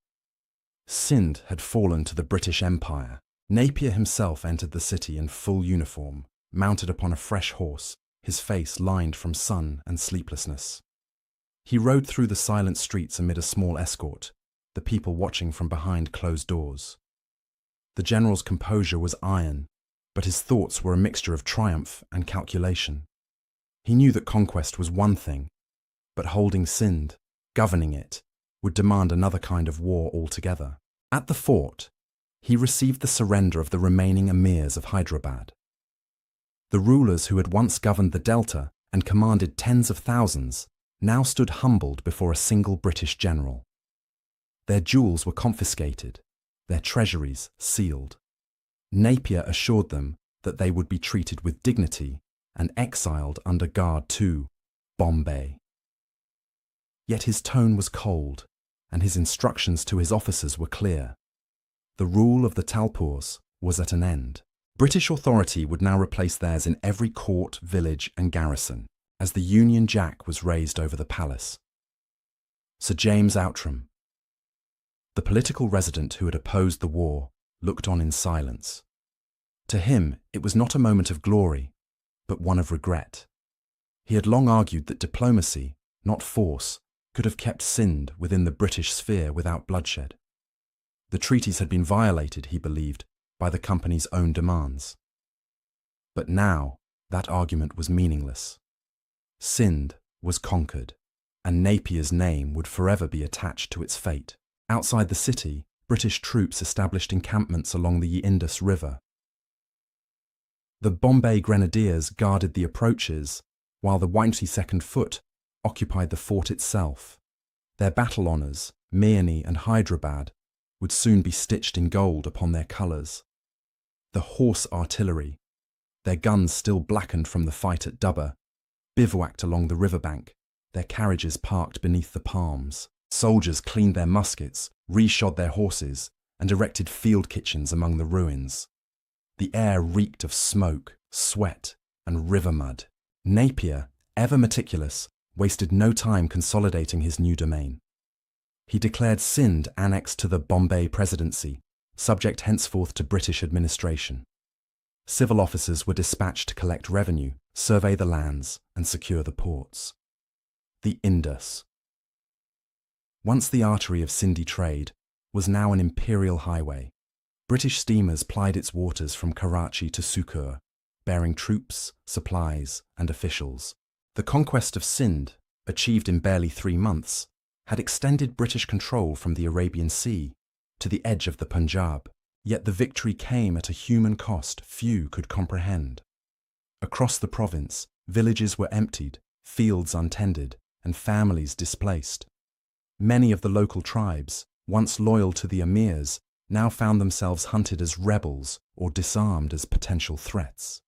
Sindh had fallen to the British Empire. Napier himself entered the city in full uniform, mounted upon a fresh horse, his face lined from sun and sleeplessness. He rode through the silent streets amid a small escort, the people watching from behind closed doors. The general's composure was iron, but his thoughts were a mixture of triumph and calculation. He knew that conquest was one thing, but holding Sindh, governing it, would demand another kind of war altogether. At the fort, he received the surrender of the remaining emirs of Hyderabad. The rulers who had once governed the Delta and commanded tens of thousands now stood humbled before a single British general. Their jewels were confiscated, their treasuries sealed. Napier assured them that they would be treated with dignity and exiled under guard to Bombay. Yet his tone was cold, and his instructions to his officers were clear. The rule of the Talpurs was at an end. British authority would now replace theirs in every court, village and garrison, as the Union Jack was raised over the palace. Sir James Outram, the political resident who had opposed the war, looked on in silence. To him, it was not a moment of glory, but one of regret. He had long argued that diplomacy, not force, could have kept Sindh within the British sphere without bloodshed. The treaties had been violated, he believed, by the company's own demands. But now, that argument was meaningless. Sindh was conquered, and Napier's name would forever be attached to its fate. Outside the city, British troops established encampments along the Indus River. The Bombay Grenadiers guarded the approaches, while the 92nd Foot occupied the fort itself. Their battle honours, Mirni and Hyderabad, would soon be stitched in gold upon their colours. The horse artillery, their guns still blackened from the fight at Dubba, bivouacked along the riverbank, their carriages parked beneath the palms. Soldiers cleaned their muskets, reshod their horses, and erected field kitchens among the ruins. The air reeked of smoke, sweat, and river mud. Napier, ever meticulous, wasted no time consolidating his new domain. He declared Sindh annexed to the Bombay Presidency, subject henceforth to British administration. Civil officers were dispatched to collect revenue, survey the lands, and secure the ports. The Indus, once the artery of Sindhi trade, was now an imperial highway. British steamers plied its waters from Karachi to Sukur, bearing troops, supplies, and officials. The conquest of Sindh, achieved in barely 3 months, had extended British control from the Arabian Sea to the edge of the Punjab, yet the victory came at a human cost few could comprehend. Across the province, villages were emptied, fields untended, and families displaced. Many of the local tribes, once loyal to the Emirs, now found themselves hunted as rebels or disarmed as potential threats.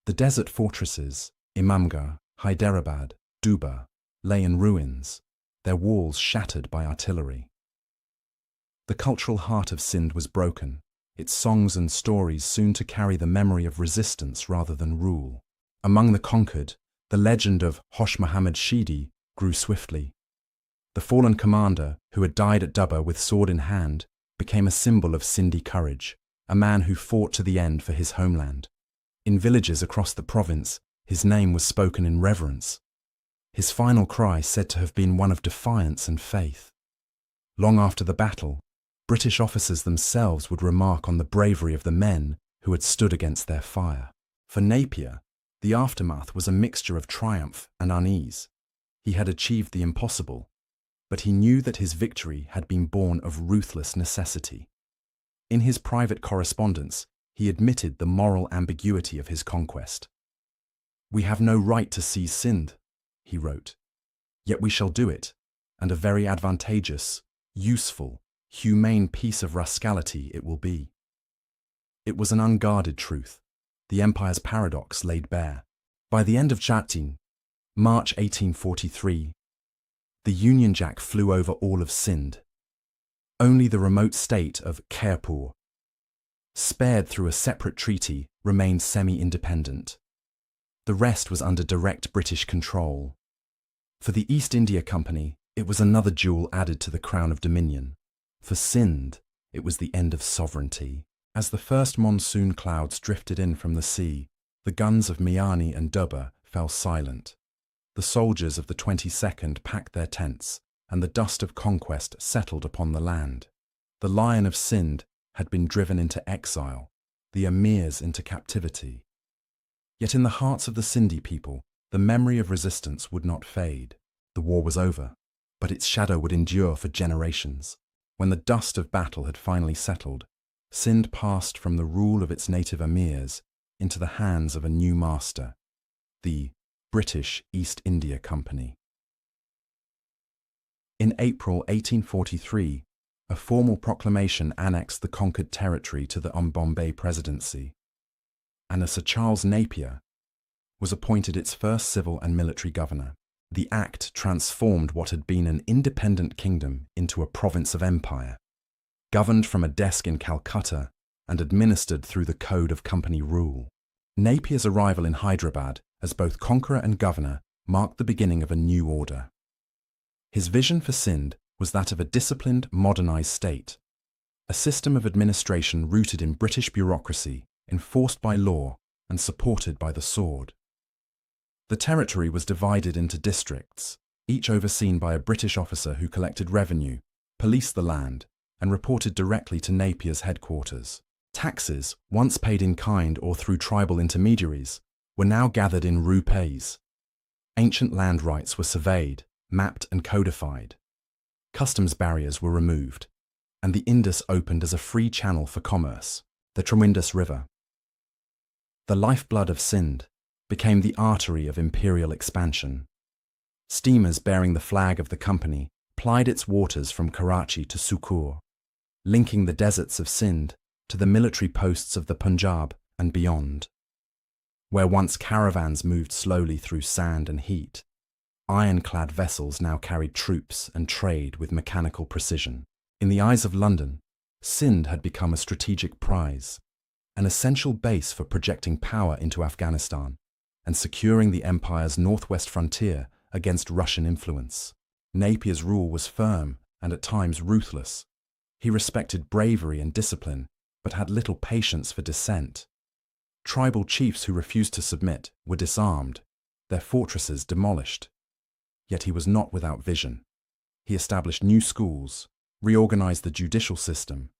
The desert fortresses, Imamgarh, Hyderabad, Dubba, lay in ruins, their walls shattered by artillery. The cultural heart of Sindh was broken, its songs and stories soon to carry the memory of resistance rather than rule. Among the conquered, the legend of Hosh Muhammad Shidi grew swiftly. The fallen commander, who had died at Dubba with sword in hand, became a symbol of Sindhi courage, a man who fought to the end for his homeland. In villages across the province, his name was spoken in reverence. His final cry said to have been one of defiance and faith. Long after the battle, British officers themselves would remark on the bravery of the men who had stood against their fire. For Napier, the aftermath was a mixture of triumph and unease. He had achieved the impossible, but he knew that his victory had been born of ruthless necessity. In his private correspondence, he admitted the moral ambiguity of his conquest. "We have no right to seize Sindh," he wrote, "yet we shall do it, and a very advantageous, useful, humane piece of rascality it will be." It was an unguarded truth, the empire's paradox laid bare. By the end of Jatin, March 1843, the Union Jack flew over all of Sindh. Only the remote state of Khairpur, spared through a separate treaty, remained semi-independent. The rest was under direct British control. For the East India Company, it was another jewel added to the crown of dominion. For Sindh, it was the end of sovereignty. As the first monsoon clouds drifted in from the sea, the guns of Mirni and Dubba fell silent. The soldiers of the 22nd packed their tents, and the dust of conquest settled upon the land. The Lion of Sindh had been driven into exile, the Emirs into captivity. Yet in the hearts of the Sindhi people, the memory of resistance would not fade. The war was over, but its shadow would endure for generations. When the dust of battle had finally settled, Sindh passed from the rule of its native Emirs into the hands of a new master, the British East India Company. In April 1843, a formal proclamation annexed the conquered territory to the Bombay Presidency, and a Sir Charles Napier was appointed its first civil and military governor. The act transformed what had been an independent kingdom into a province of empire. Governed from a desk in Calcutta, and administered through the code of company rule. Napier's arrival in Hyderabad as both conqueror and governor marked the beginning of a new order. His vision for Sindh was that of a disciplined, modernized state, a system of administration rooted in British bureaucracy, enforced by law and supported by the sword. The territory was divided into districts, each overseen by a British officer who collected revenue, policed the land, and reported directly to Napier's headquarters. Taxes, once paid in kind or through tribal intermediaries, were now gathered in rupees. Ancient land rights were surveyed, mapped and codified. Customs barriers were removed, and the Indus opened as a free channel for commerce, the tremendous river. The lifeblood of Sindh became the artery of imperial expansion. Steamers bearing the flag of the company plied its waters from Karachi to Sukkur, linking the deserts of Sindh to the military posts of the Punjab and beyond. Where once caravans moved slowly through sand and heat, ironclad vessels now carried troops and trade with mechanical precision. In the eyes of London, Sindh had become a strategic prize, an essential base for projecting power into Afghanistan and securing the empire's northwest frontier against Russian influence. Napier's rule was firm and at times ruthless. He respected bravery and discipline, but had little patience for dissent. Tribal chiefs who refused to submit were disarmed, their fortresses demolished. Yet he was not without vision. He established new schools, reorganized the judicial system,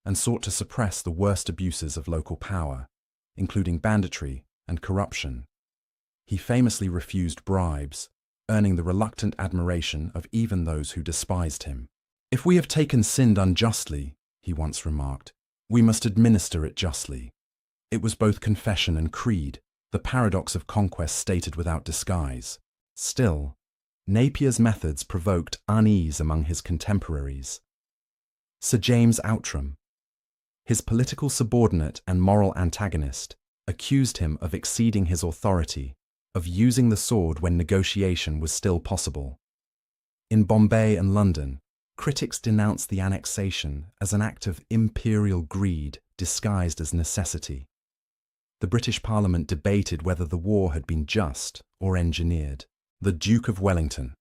and sought to suppress the worst abuses of local power, including banditry and corruption. He famously refused bribes, earning the reluctant admiration of even those who despised him. "If we have taken Sindh unjustly," he once remarked, "we must administer it justly." It was both confession and creed, the paradox of conquest stated without disguise. Still, Napier's methods provoked unease among his contemporaries. Sir James Outram, his political subordinate and moral antagonist, accused him of exceeding his authority, of using the sword when negotiation was still possible. In Bombay and London, critics denounced the annexation as an act of imperial greed disguised as necessity. The British Parliament debated whether the war had been just or engineered. The Duke of Wellington,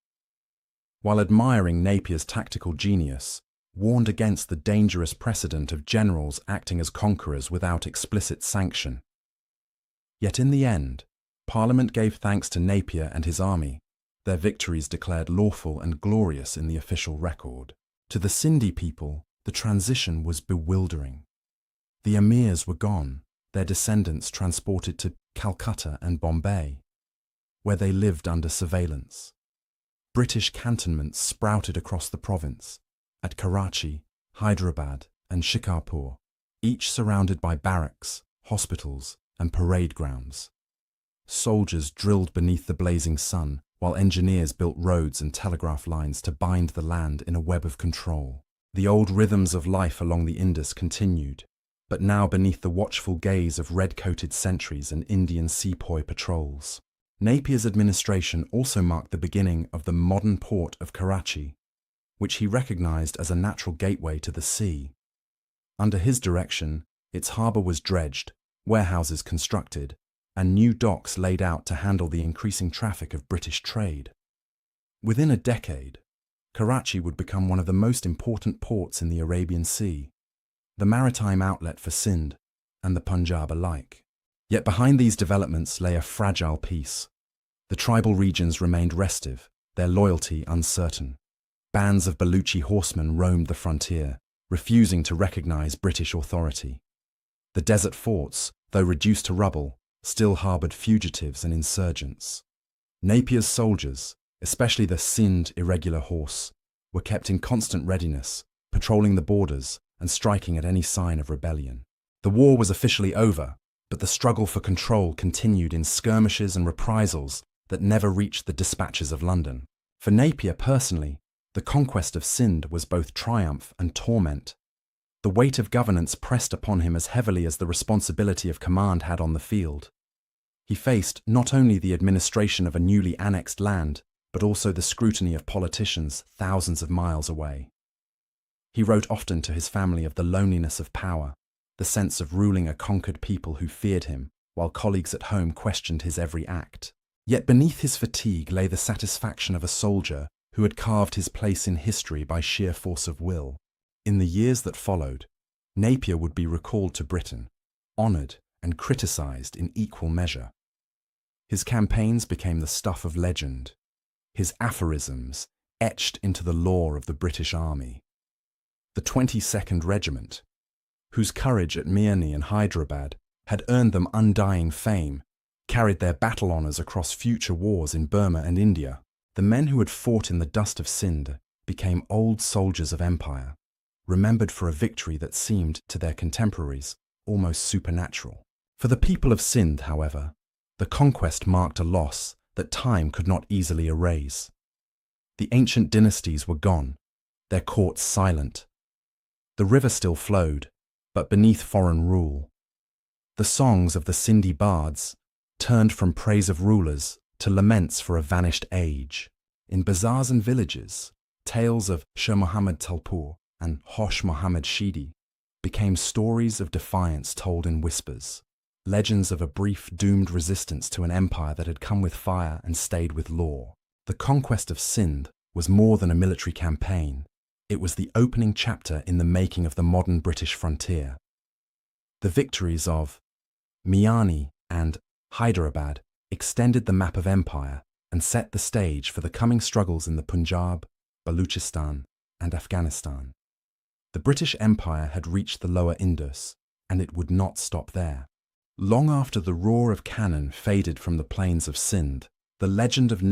while admiring Napier's tactical genius, warned against the dangerous precedent of generals acting as conquerors without explicit sanction. Yet in the end, Parliament gave thanks to Napier and his army, their victories declared lawful and glorious in the official record. To the Sindhi people, the transition was bewildering. The emirs were gone, their descendants transported to Calcutta and Bombay, where they lived under surveillance. British cantonments sprouted across the province, at Karachi, Hyderabad, and Shikarpur, each surrounded by barracks, hospitals, and parade grounds. Soldiers drilled beneath the blazing sun, while engineers built roads and telegraph lines to bind the land in a web of control. The old rhythms of life along the Indus continued, but now beneath the watchful gaze of red-coated sentries and Indian sepoy patrols. Napier's administration also marked the beginning of the modern port of Karachi, which he recognized as a natural gateway to the sea. Under his direction, its harbour was dredged, warehouses constructed, and new docks laid out to handle the increasing traffic of British trade. Within a decade, Karachi would become one of the most important ports in the Arabian Sea, the maritime outlet for Sindh and the Punjab alike. Yet behind these developments lay a fragile peace. The tribal regions remained restive, their loyalty uncertain. Bands of Baluchi horsemen roamed the frontier, refusing to recognize British authority. The desert forts, though reduced to rubble, still harbored fugitives and insurgents. Napier's soldiers, especially the Sindh irregular horse, were kept in constant readiness, patrolling the borders and striking at any sign of rebellion. The war was officially over, but the struggle for control continued in skirmishes and reprisals that never reached the dispatches of London. For Napier personally, the conquest of Sindh was both triumph and torment. The weight of governance pressed upon him as heavily as the responsibility of command had on the field. He faced not only the administration of a newly annexed land, but also the scrutiny of politicians thousands of miles away. He wrote often to his family of the loneliness of power, the sense of ruling a conquered people who feared him, while colleagues at home questioned his every act. Yet beneath his fatigue lay the satisfaction of a soldier who had carved his place in history by sheer force of will. In the years that followed, Napier would be recalled to Britain, honoured and criticised in equal measure. His campaigns became the stuff of legend, his aphorisms etched into the lore of the British Army. The 22nd Regiment, whose courage at Miani and Hyderabad had earned them undying fame, carried their battle honours across future wars in Burma and India. The men who had fought in the dust of Sindh became old soldiers of empire, remembered for a victory that seemed, to their contemporaries, almost supernatural. For the people of Sindh, however, the conquest marked a loss that time could not easily erase. The ancient dynasties were gone, their courts silent. The river still flowed, but beneath foreign rule. The songs of the Sindhi bards turned from praise of rulers to laments for a vanished age. In bazaars and villages, tales of Shah Muhammad Talpur and Hosh Muhammad Shidi became stories of defiance told in whispers, legends of a brief doomed resistance to an empire that had come with fire and stayed with law. The conquest of Sindh was more than a military campaign. It was the opening chapter in the making of the modern British frontier. The victories of Miani and Hyderabad extended the map of empire and set the stage for the coming struggles in the Punjab, Baluchistan, and Afghanistan. The British Empire had reached the lower Indus, and it would not stop there. Long after the roar of cannon faded from the plains of Sindh, the legend of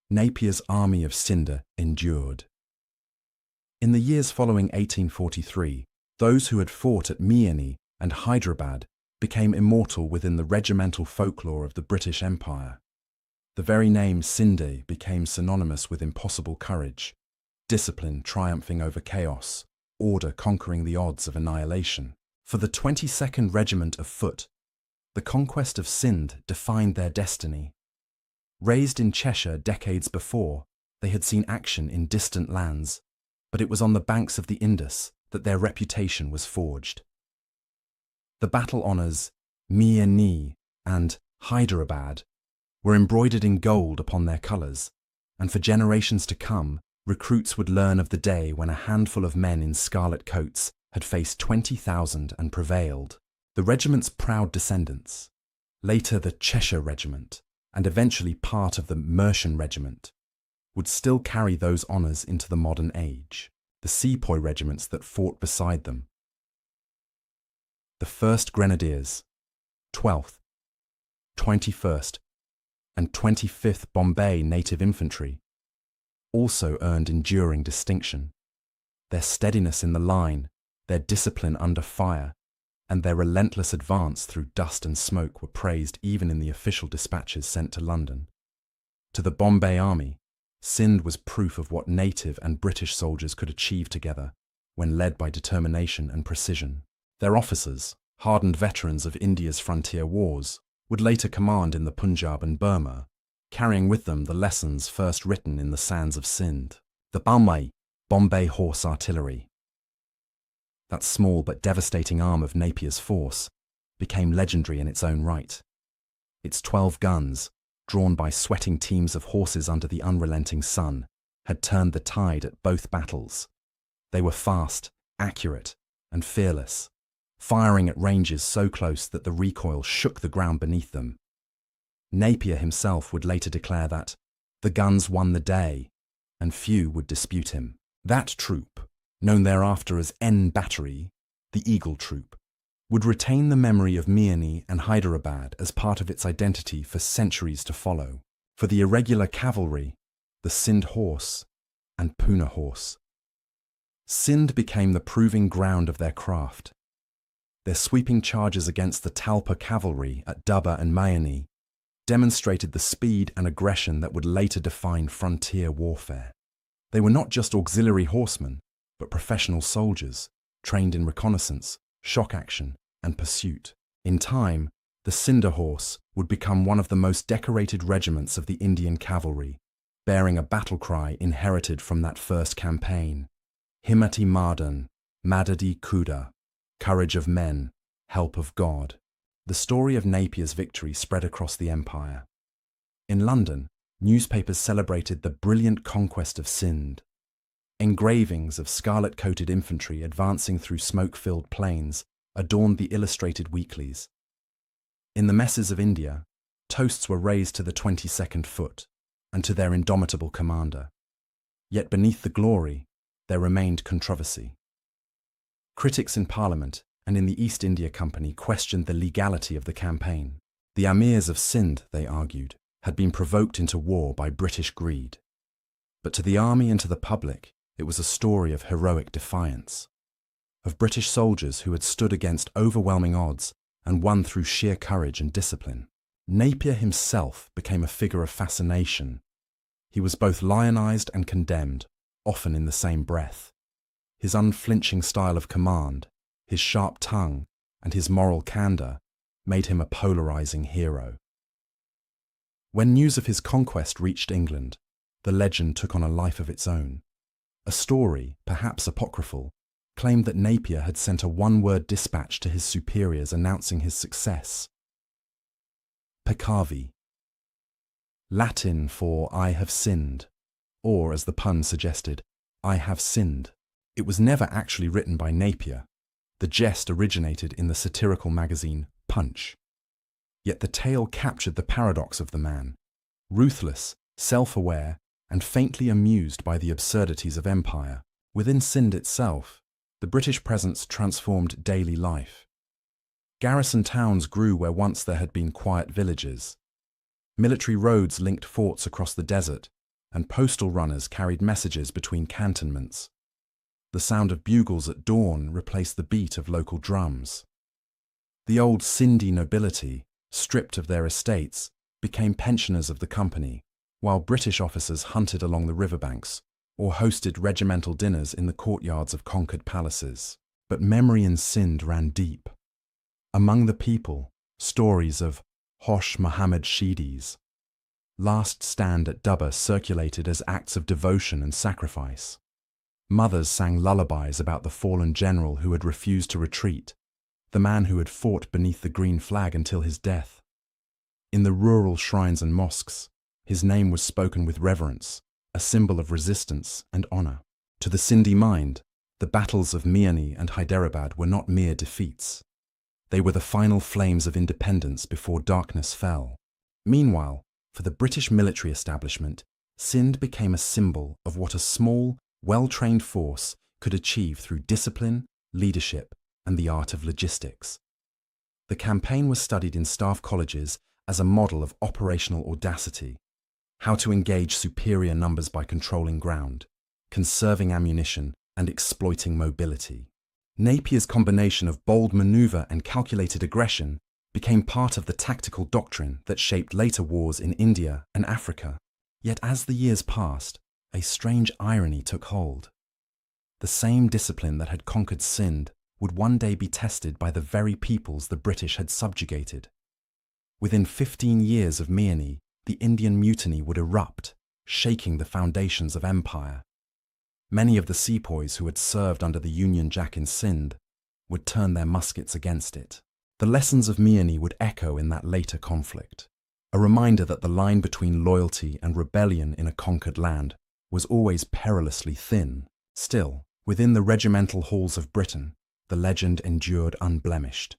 Napier's army of Sindh endured. In the years following 1843, those who had fought at Miani and Hyderabad became immortal within the regimental folklore of the British Empire. The very name Sindh became synonymous with impossible courage, discipline triumphing over chaos, order conquering the odds of annihilation. For the 22nd Regiment of Foot, the conquest of Sindh defined their destiny. Raised in Cheshire decades before, they had seen action in distant lands, but it was on the banks of the Indus that their reputation was forged. The battle honours Miani and Hyderabad were embroidered in gold upon their colours, and for generations to come, recruits would learn of the day when a handful of men in scarlet coats had faced 20,000 and prevailed. The regiment's proud descendants, later the Cheshire Regiment, and eventually part of the Mercian Regiment, would still carry those honours into the modern age. The sepoy regiments that fought beside them, the 1st Grenadiers, 12th, 21st, and 25th Bombay Native Infantry, also earned enduring distinction. Their steadiness in the line, their discipline under fire, and their relentless advance through dust and smoke were praised even in the official dispatches sent to London. To the Bombay Army, Sindh was proof of what native and British soldiers could achieve together when led by determination and precision. Their officers, hardened veterans of India's frontier wars, would later command in the Punjab and Burma, carrying with them the lessons first written in the sands of Sindh. The Bombay Horse Artillery, that small but devastating arm of Napier's force, became legendary in its own right. Its 12 guns, drawn by sweating teams of horses under the unrelenting sun, had turned the tide at both battles. They were fast, accurate, and fearless, firing at ranges so close that the recoil shook the ground beneath them. Napier himself would later declare that the guns won the day, and few would dispute him. That troop, known thereafter as N Battery, the Eagle Troop, would retain the memory of Miani and Hyderabad as part of its identity for centuries to follow. For the irregular cavalry, the Sindh Horse and Poona Horse, Sindh became the proving ground of their craft. Their sweeping charges against the Talpa cavalry at Dubba and Miani demonstrated the speed and aggression that would later define frontier warfare. They were not just auxiliary horsemen, but professional soldiers, trained in reconnaissance, shock action, and pursuit. In time, the Sindh Horse would become one of the most decorated regiments of the Indian cavalry, bearing a battle cry inherited from that first campaign, Himmati Mardan, Madadi Kuda, Courage of men, help of God. The story of Napier's victory spread across the empire. In London, newspapers celebrated the brilliant conquest of Sindh. Engravings of scarlet-coated infantry advancing through smoke-filled plains adorned the illustrated weeklies. In the messes of India, toasts were raised to the 22nd foot and to their indomitable commander. Yet beneath the glory, there remained controversy. Critics in Parliament and in the East India Company questioned the legality of the campaign. The Armies of Sindh, they argued, had been provoked into war by British greed. But to the army and to the public, it was a story of heroic defiance, of British soldiers who had stood against overwhelming odds and won through sheer courage and discipline. Napier himself became a figure of fascination. He was both lionized and condemned, often in the same breath. His unflinching style of command, his sharp tongue, and his moral candor made him a polarizing hero. When news of his conquest reached England, the legend took on a life of its own. A story, perhaps apocryphal, claimed that Napier had sent a one-word dispatch to his superiors announcing his success. Peccavi, Latin for I have sinned, or, as the pun suggested, I have sinned. It was never actually written by Napier. The jest originated in the satirical magazine Punch. Yet the tale captured the paradox of the man, ruthless, self-aware, and faintly amused by the absurdities of empire. Within Sindh itself, the British presence transformed daily life. Garrison towns grew where once there had been quiet villages. Military roads linked forts across the desert, and postal runners carried messages between cantonments. The sound of bugles at dawn replaced the beat of local drums. The old Sindhi nobility, stripped of their estates, became pensioners of the company, while British officers hunted along the riverbanks or hosted regimental dinners in the courtyards of conquered palaces. But memory in Sindh ran deep. Among the people, stories of Hosh Muhammad Shidi's last stand at Dubba circulated as acts of devotion and sacrifice. Mothers sang lullabies about the fallen general who had refused to retreat, the man who had fought beneath the green flag until his death. In the rural shrines and mosques, his name was spoken with reverence, a symbol of resistance and honor. To the Sindhi mind, the battles of Miani and Hyderabad were not mere defeats. They were the final flames of independence before darkness fell. Meanwhile, for the British military establishment, Sindh became a symbol of what a small, well-trained force could achieve through discipline, leadership, and the art of logistics. The campaign was studied in staff colleges as a model of operational audacity, how to engage superior numbers by controlling ground, conserving ammunition, and exploiting mobility. Napier's combination of bold maneuver and calculated aggression became part of the tactical doctrine that shaped later wars in India and Africa. Yet as the years passed, a strange irony took hold. The same discipline that had conquered Sindh would one day be tested by the very peoples the British had subjugated. Within 15 years of Miani, the Indian Mutiny would erupt, shaking the foundations of empire. Many of the sepoys who had served under the Union Jack in Sindh would turn their muskets against it. The lessons of Miani would echo in that later conflict, a reminder that the line between loyalty and rebellion in a conquered land was always perilously thin. Still, within the regimental halls of Britain, the legend endured unblemished.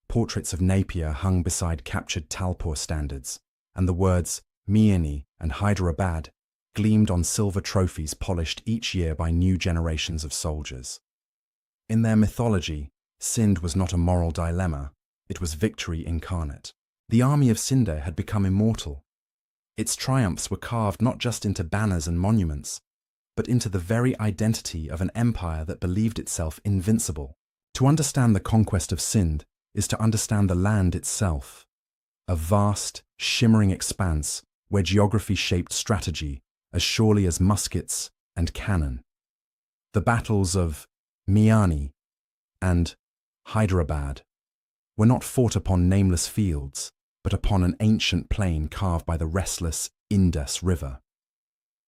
Portraits of Napier hung beside captured Talpur standards, and the words Miani and Hyderabad gleamed on silver trophies polished each year by new generations of soldiers. In their mythology, Sindh was not a moral dilemma, it was victory incarnate. The army of Sindh had become immortal. Its triumphs were carved not just into banners and monuments, but into the very identity of an empire that believed itself invincible. To understand the conquest of Sindh is to understand the land itself, a vast, shimmering expanse where geography shaped strategy as surely as muskets and cannon. The battles of Miani and Hyderabad were not fought upon nameless fields, but upon an ancient plain carved by the restless Indus River,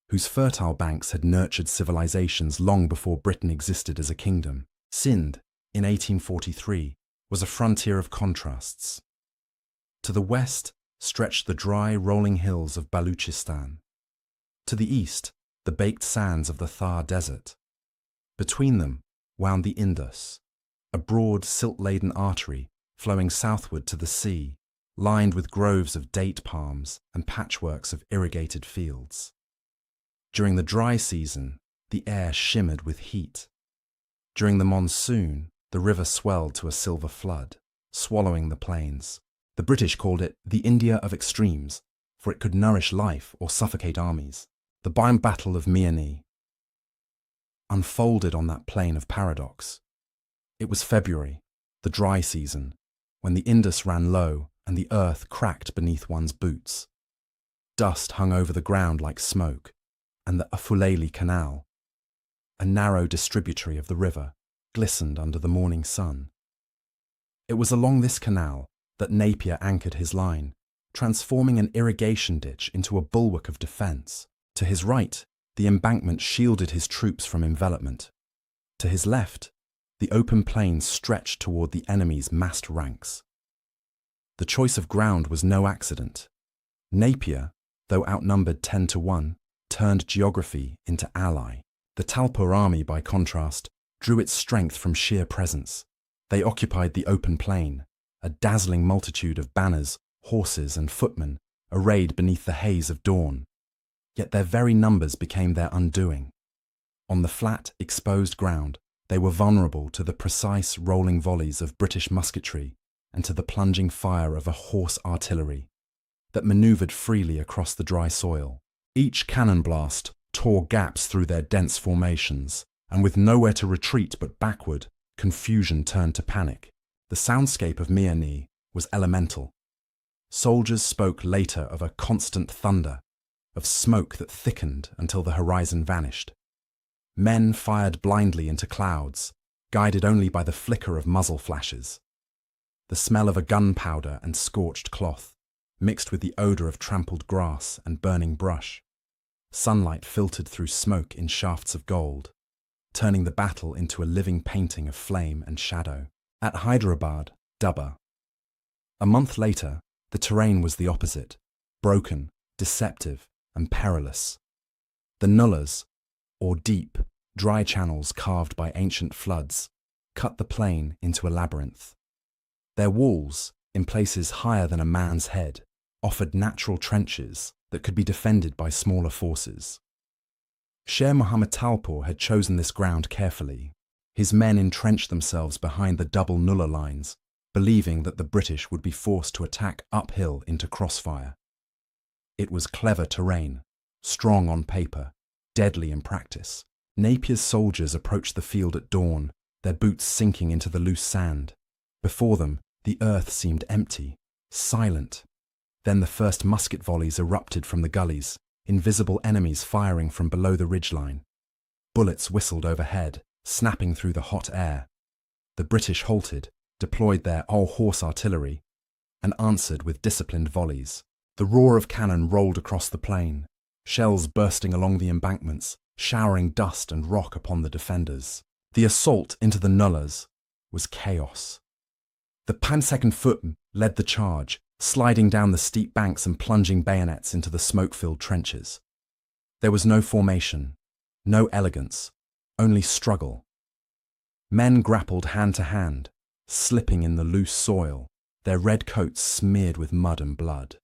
whose fertile banks had nurtured civilizations long before Britain existed as a kingdom. Sindh, in 1843, was a frontier of contrasts. To the west stretched the dry, rolling hills of Baluchistan. To the east, the baked sands of the Thar Desert. Between them wound the Indus, a broad, silt-laden artery flowing southward to the sea, lined with groves of date palms and patchworks of irrigated fields. During the dry season, the air shimmered with heat. During the monsoon, the river swelled to a silver flood, swallowing the plains. The British called it the India of extremes, for it could nourish life or suffocate armies. The Battle of Miani unfolded on that plain of paradox. It was February, the dry season, when the Indus ran low and the earth cracked beneath one's boots. Dust hung over the ground like smoke, and the Afuleli Canal, a narrow distributary of the river, glistened under the morning sun. It was along this canal that Napier anchored his line, transforming an irrigation ditch into a bulwark of defence. To his right, the embankment shielded his troops from envelopment. To his left, the open plain stretched toward the enemy's massed ranks. The choice of ground was no accident. Napier, though outnumbered 10-1, turned geography into ally. The Talpur army, by contrast, drew its strength from sheer presence. They occupied the open plain, a dazzling multitude of banners, horses and footmen, arrayed beneath the haze of dawn. Yet their very numbers became their undoing. On the flat, exposed ground, they were vulnerable to the precise rolling volleys of British musketry and to the plunging fire of a horse artillery that manoeuvred freely across the dry soil. Each cannon blast tore gaps through their dense formations, and with nowhere to retreat but backward, confusion turned to panic. The soundscape of Miani was elemental. Soldiers spoke later of a constant thunder, of smoke that thickened until the horizon vanished. Men fired blindly into clouds, guided only by the flicker of muzzle flashes. The smell of a gunpowder and scorched cloth, mixed with the odour of trampled grass and burning brush. Sunlight filtered through smoke in shafts of gold, turning the battle into a living painting of flame and shadow. At Hyderabad, Dubba. A month later, the terrain was the opposite, broken, deceptive, and perilous. The nullahs, or deep, dry channels carved by ancient floods, cut the plain into a labyrinth. Their walls, in places higher than a man's head, offered natural trenches that could be defended by smaller forces. Sher Muhammad Talpur had chosen this ground carefully. His men entrenched themselves behind the double nullah lines, believing that the British would be forced to attack uphill into crossfire. It was clever terrain, strong on paper, deadly in practice. Napier's soldiers approached the field at dawn, their boots sinking into the loose sand. Before them, the earth seemed empty, silent. Then the first musket volleys erupted from the gullies, invisible enemies firing from below the ridgeline. Bullets whistled overhead, snapping through the hot air. The British halted, deployed their all-horse artillery, and answered with disciplined volleys. The roar of cannon rolled across the plain, shells bursting along the embankments, showering dust and rock upon the defenders. The assault into the nullahs was chaos. The 2nd Foot led the charge, sliding down the steep banks and plunging bayonets into the smoke-filled trenches. There was no formation, no elegance, only struggle. Men grappled hand to hand, slipping in the loose soil, their red coats smeared with mud and blood.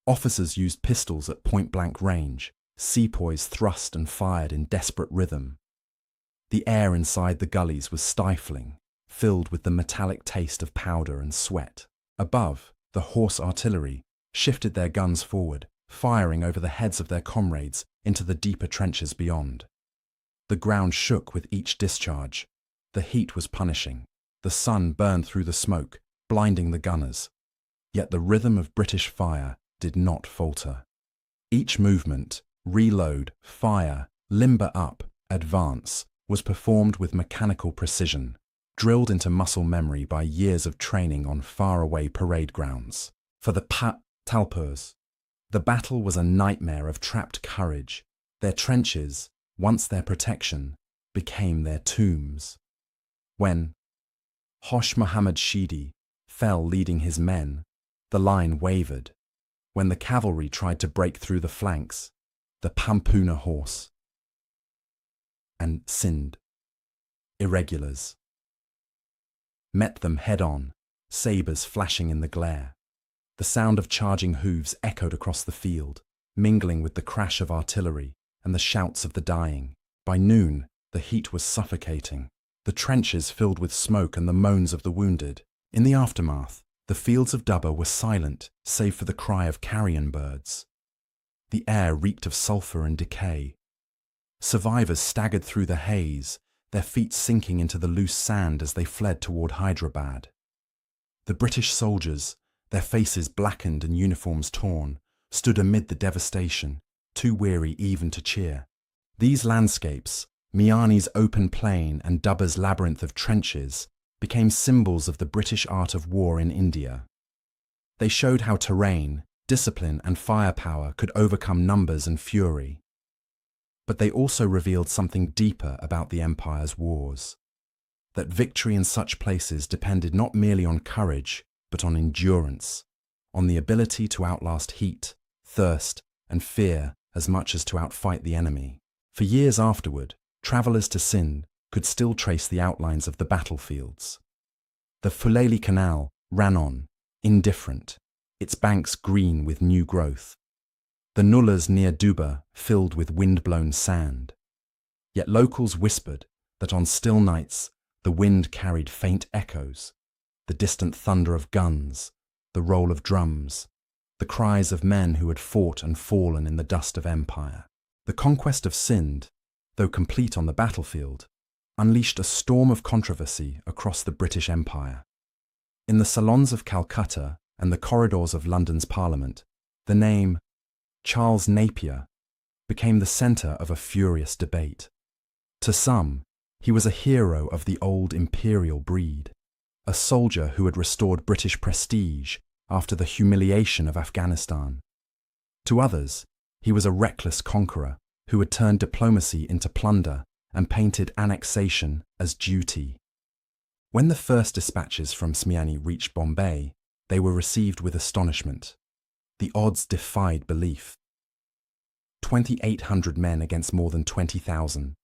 Officers used pistols at point-blank range, sepoys thrust and fired in desperate rhythm. The air inside the gullies was stifling, filled with the metallic taste of powder and sweat. Above, the horse artillery shifted their guns forward, firing over the heads of their comrades into the deeper trenches beyond. The ground shook with each discharge. The heat was punishing. The sun burned through the smoke, blinding the gunners. Yet the rhythm of British fire did not falter. Each movement, reload, fire, limber up, advance, was performed with mechanical precision, drilled into muscle memory by years of training on faraway parade grounds. For the Talpurs, the battle was a nightmare of trapped courage. Their trenches, once their protection, became their tombs. When, Hosh Muhammad Shidi fell leading his men. The line wavered. When the cavalry tried to break through the flanks, the Pampuna horse and Sindh irregulars met them head-on, sabres flashing in the glare. The sound of charging hooves echoed across the field, mingling with the crash of artillery and the shouts of the dying. By noon, the heat was suffocating, the trenches filled with smoke and the moans of the wounded. In the aftermath, the fields of Dubba were silent, save for the cry of carrion birds. The air reeked of sulphur and decay. Survivors staggered through the haze, their feet sinking into the loose sand as they fled toward Hyderabad. The British soldiers, their faces blackened and uniforms torn, stood amid the devastation, too weary even to cheer. These landscapes, Miani's open plain and Dubba's labyrinth of trenches, became symbols of the British art of war in India. They showed how terrain, discipline and firepower could overcome numbers and fury. But they also revealed something deeper about the Empire's wars. That victory in such places depended not merely on courage, but on endurance, on the ability to outlast heat, thirst, and fear as much as to outfight the enemy. For years afterward, travellers to Sindh could still trace the outlines of the battlefields. The Fulali Canal ran on, indifferent, its banks green with new growth. The nullahs near Dubba filled with wind-blown sand. Yet locals whispered that on still nights the wind carried faint echoes, the distant thunder of guns, the roll of drums, the cries of men who had fought and fallen in the dust of empire. The conquest of Sindh, though complete on the battlefield, unleashed a storm of controversy across the British Empire. In the salons of Calcutta and the corridors of London's Parliament, the name Charles Napier became the centre of a furious debate. To some, he was a hero of the old imperial breed, a soldier who had restored British prestige after the humiliation of Afghanistan. To others, he was a reckless conqueror who had turned diplomacy into plunder and painted annexation as duty. When the first dispatches from Smiani reached Bombay, they were received with astonishment. The odds defied belief. 2,800 men against more than 20,000.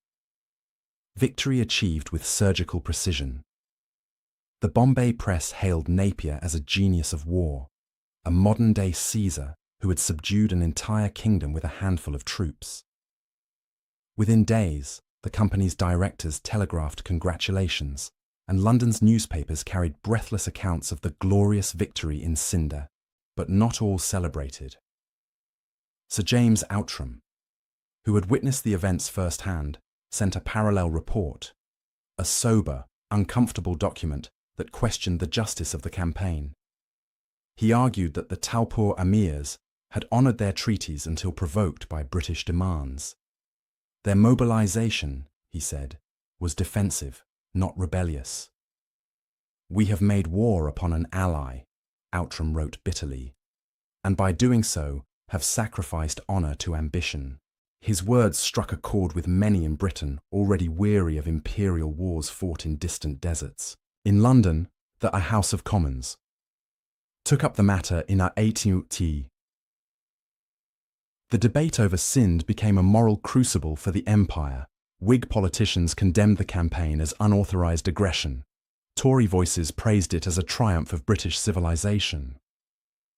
Victory achieved with surgical precision. The Bombay press hailed Napier as a genius of war, a modern-day Caesar who had subdued an entire kingdom with a handful of troops. Within days, the company's directors telegraphed congratulations, and London's newspapers carried breathless accounts of the glorious victory in Sindh, but not all celebrated. Sir James Outram, who had witnessed the events firsthand, sent a parallel report, a sober, uncomfortable document that questioned the justice of the campaign. He argued that the Talpur Armies had honoured their treaties until provoked by British demands. Their mobilisation, he said, was defensive, not rebellious. "We have made war upon an ally," Outram wrote bitterly, "and by doing so have sacrificed honour to ambition." His words struck a chord with many in Britain already weary of imperial wars fought in distant deserts. In London, the House of Commons took up the matter in a 18th. The debate over Sindh became a moral crucible for the empire. Whig politicians condemned the campaign as unauthorised aggression. Tory voices praised it as a triumph of British civilization.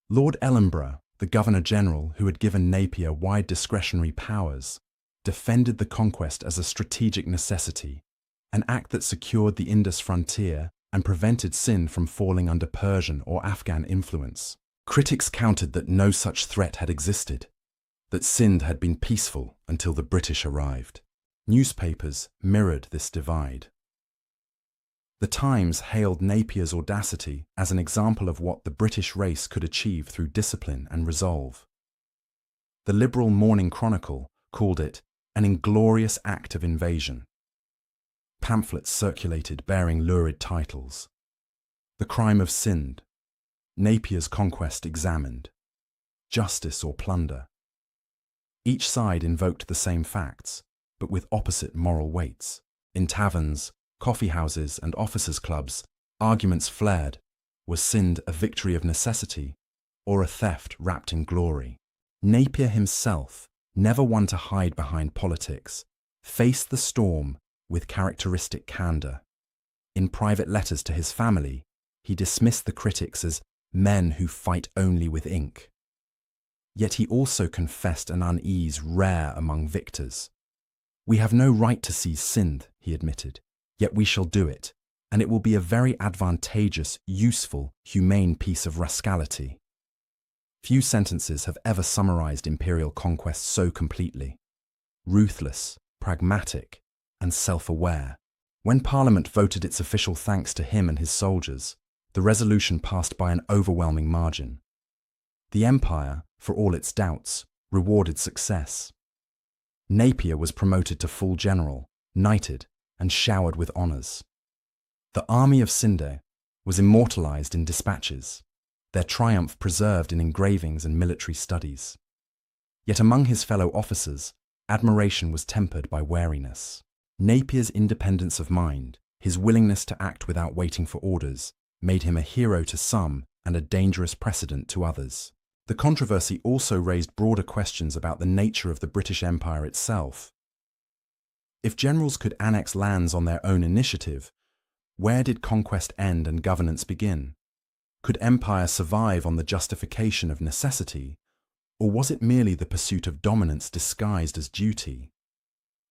Lord Ellenborough, the Governor-General who had given Napier wide discretionary powers, defended the conquest as a strategic necessity, an act that secured the Indus frontier and prevented Sindh from falling under Persian or Afghan influence. Critics countered that no such threat had existed, that Sindh had been peaceful until the British arrived. Newspapers mirrored this divide. The Times hailed Napier's audacity as an example of what the British race could achieve through discipline and resolve. The liberal Morning Chronicle called it an inglorious act of invasion. Pamphlets circulated bearing lurid titles. The Crime of Sindh, Napier's Conquest examined, Justice or Plunder. Each side invoked the same facts, but with opposite moral weights. In taverns, coffee houses and officers' clubs, Arguments flared. Was Sindh a victory of necessity or a theft wrapped in glory? Napier himself, never one to hide behind politics, faced the storm with characteristic candor. In private letters to his family, he dismissed the critics as men who fight only with ink. Yet he also confessed an unease rare among victors. "We have no right to seize Sindh," he admitted, "yet we shall do it, and it will be a very advantageous, useful, humane piece of rascality." Few sentences have ever summarized imperial conquest so completely. Ruthless, pragmatic, and self-aware. When Parliament voted its official thanks to him and his soldiers, the resolution passed by an overwhelming margin. The empire, for all its doubts, rewarded success. Napier was promoted to full general, knighted, and showered with honors. The army of Sindh was immortalized in dispatches, their triumph preserved in engravings and military studies. Yet among his fellow officers, admiration was tempered by wariness. Napier's independence of mind, his willingness to act without waiting for orders, made him a hero to some and a dangerous precedent to others. The controversy also raised broader questions about the nature of the British Empire itself. If generals could annex lands on their own initiative, where did conquest end and governance begin? Could empire survive on the justification of necessity, or was it merely the pursuit of dominance disguised as duty?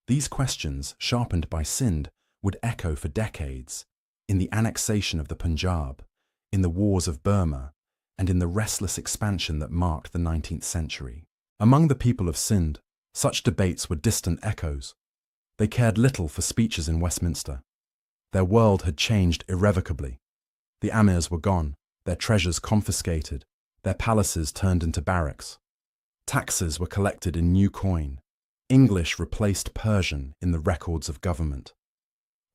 These questions, sharpened by Sindh, would echo for decades, in the annexation of the Punjab, in the wars of Burma, and in the restless expansion that marked the 19th century. Among the people of Sindh, such debates were distant echoes. They cared little for speeches in Westminster. Their world had changed irrevocably. The Armies were gone, their treasures confiscated, their palaces turned into barracks. Taxes were collected in new coin. English replaced Persian in the records of government.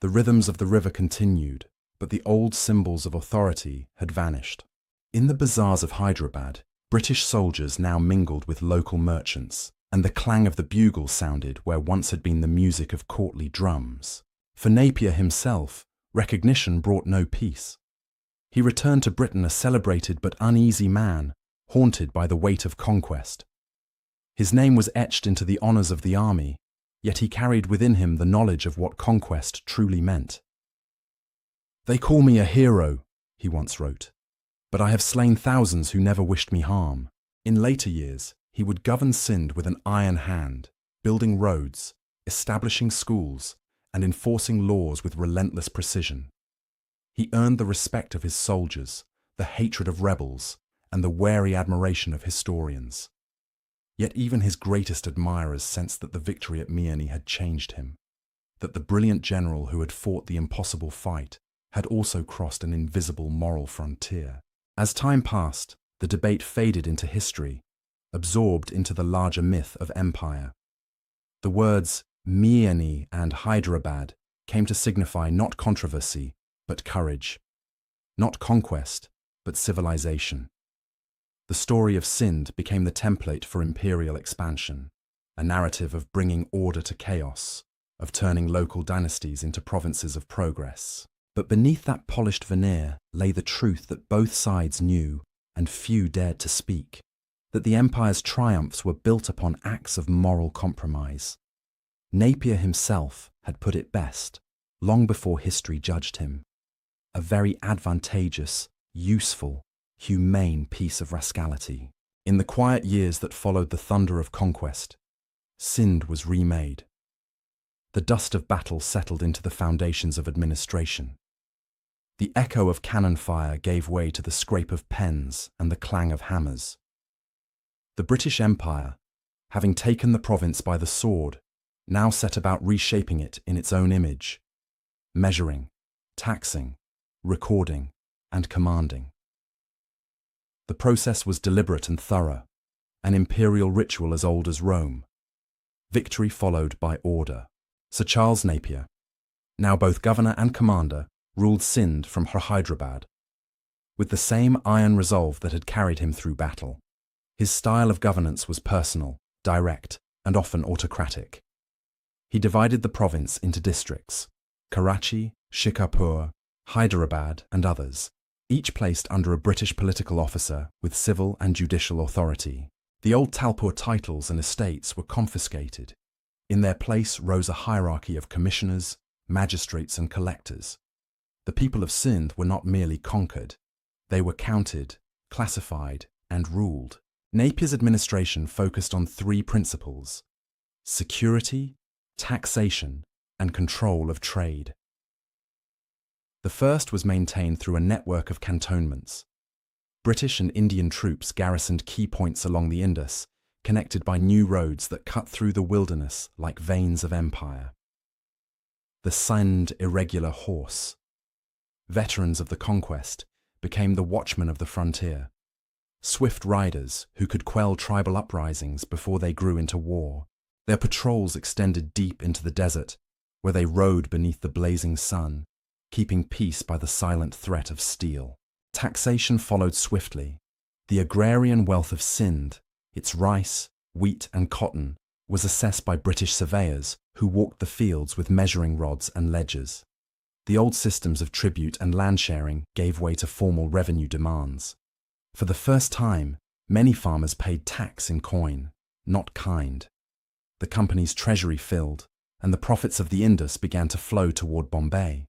The rhythms of the river continued, but the old symbols of authority had vanished. In the bazaars of Hyderabad, British soldiers now mingled with local merchants, and the clang of the bugle sounded where once had been the music of courtly drums. For Napier himself, recognition brought no peace. He returned to Britain a celebrated but uneasy man, haunted by the weight of conquest. His name was etched into the honours of the army, yet he carried within him the knowledge of what conquest truly meant. "They call me a hero," he once wrote, "but I have slain thousands who never wished me harm." In later years, he would govern Sindh with an iron hand, building roads, establishing schools, and enforcing laws with relentless precision. He earned the respect of his soldiers, the hatred of rebels, and the wary admiration of historians. Yet even his greatest admirers sensed that the victory at Miani had changed him, that the brilliant general who had fought the impossible fight had also crossed an invisible moral frontier. As time passed, the debate faded into history, absorbed into the larger myth of empire. The words Miani and Hyderabad came to signify not controversy, but courage, not conquest, but civilization. The story of Sindh became the template for imperial expansion, a narrative of bringing order to chaos, of turning local dynasties into provinces of progress. But beneath that polished veneer lay the truth that both sides knew and few dared to speak, that the empire's triumphs were built upon acts of moral compromise. Napier himself had put it best, long before history judged him. A very advantageous, useful, humane piece of rascality. In the quiet years that followed the thunder of conquest, Sindh was remade. The dust of battle settled into the foundations of administration. The echo of cannon fire gave way to the scrape of pens and the clang of hammers. The British Empire, having taken the province by the sword, now set about reshaping it in its own image, measuring, taxing, recording, and commanding. The process was deliberate and thorough, an imperial ritual as old as Rome. Victory followed by order. Sir Charles Napier, now both governor and commander, ruled Sindh from Hyderabad, with the same iron resolve that had carried him through battle. His style of governance was personal, direct, and often autocratic. He divided the province into districts: Karachi, Shikarpur, Hyderabad, and others, each placed under a British political officer with civil and judicial authority. The old Talpur titles and estates were confiscated. In their place rose a hierarchy of commissioners, magistrates, and collectors. The people of Sindh were not merely conquered, they were counted, classified, and ruled. Napier's administration focused on three principles: security, taxation, and control of trade. The first was maintained through a network of cantonments. British and Indian troops garrisoned key points along the Indus, connected by new roads that cut through the wilderness like veins of empire. The Sindh irregular horse. Veterans of the Conquest became the watchmen of the frontier, swift riders who could quell tribal uprisings before they grew into war. Their patrols extended deep into the desert, where they rode beneath the blazing sun, keeping peace by the silent threat of steel. Taxation followed swiftly. The agrarian wealth of Sindh, its rice, wheat, and cotton, was assessed by British surveyors who walked the fields with measuring rods and ledgers. The old systems of tribute and land sharing gave way to formal revenue demands. For the first time, many farmers paid tax in coin, not kind. The company's treasury filled, and the profits of the Indus began to flow toward Bombay.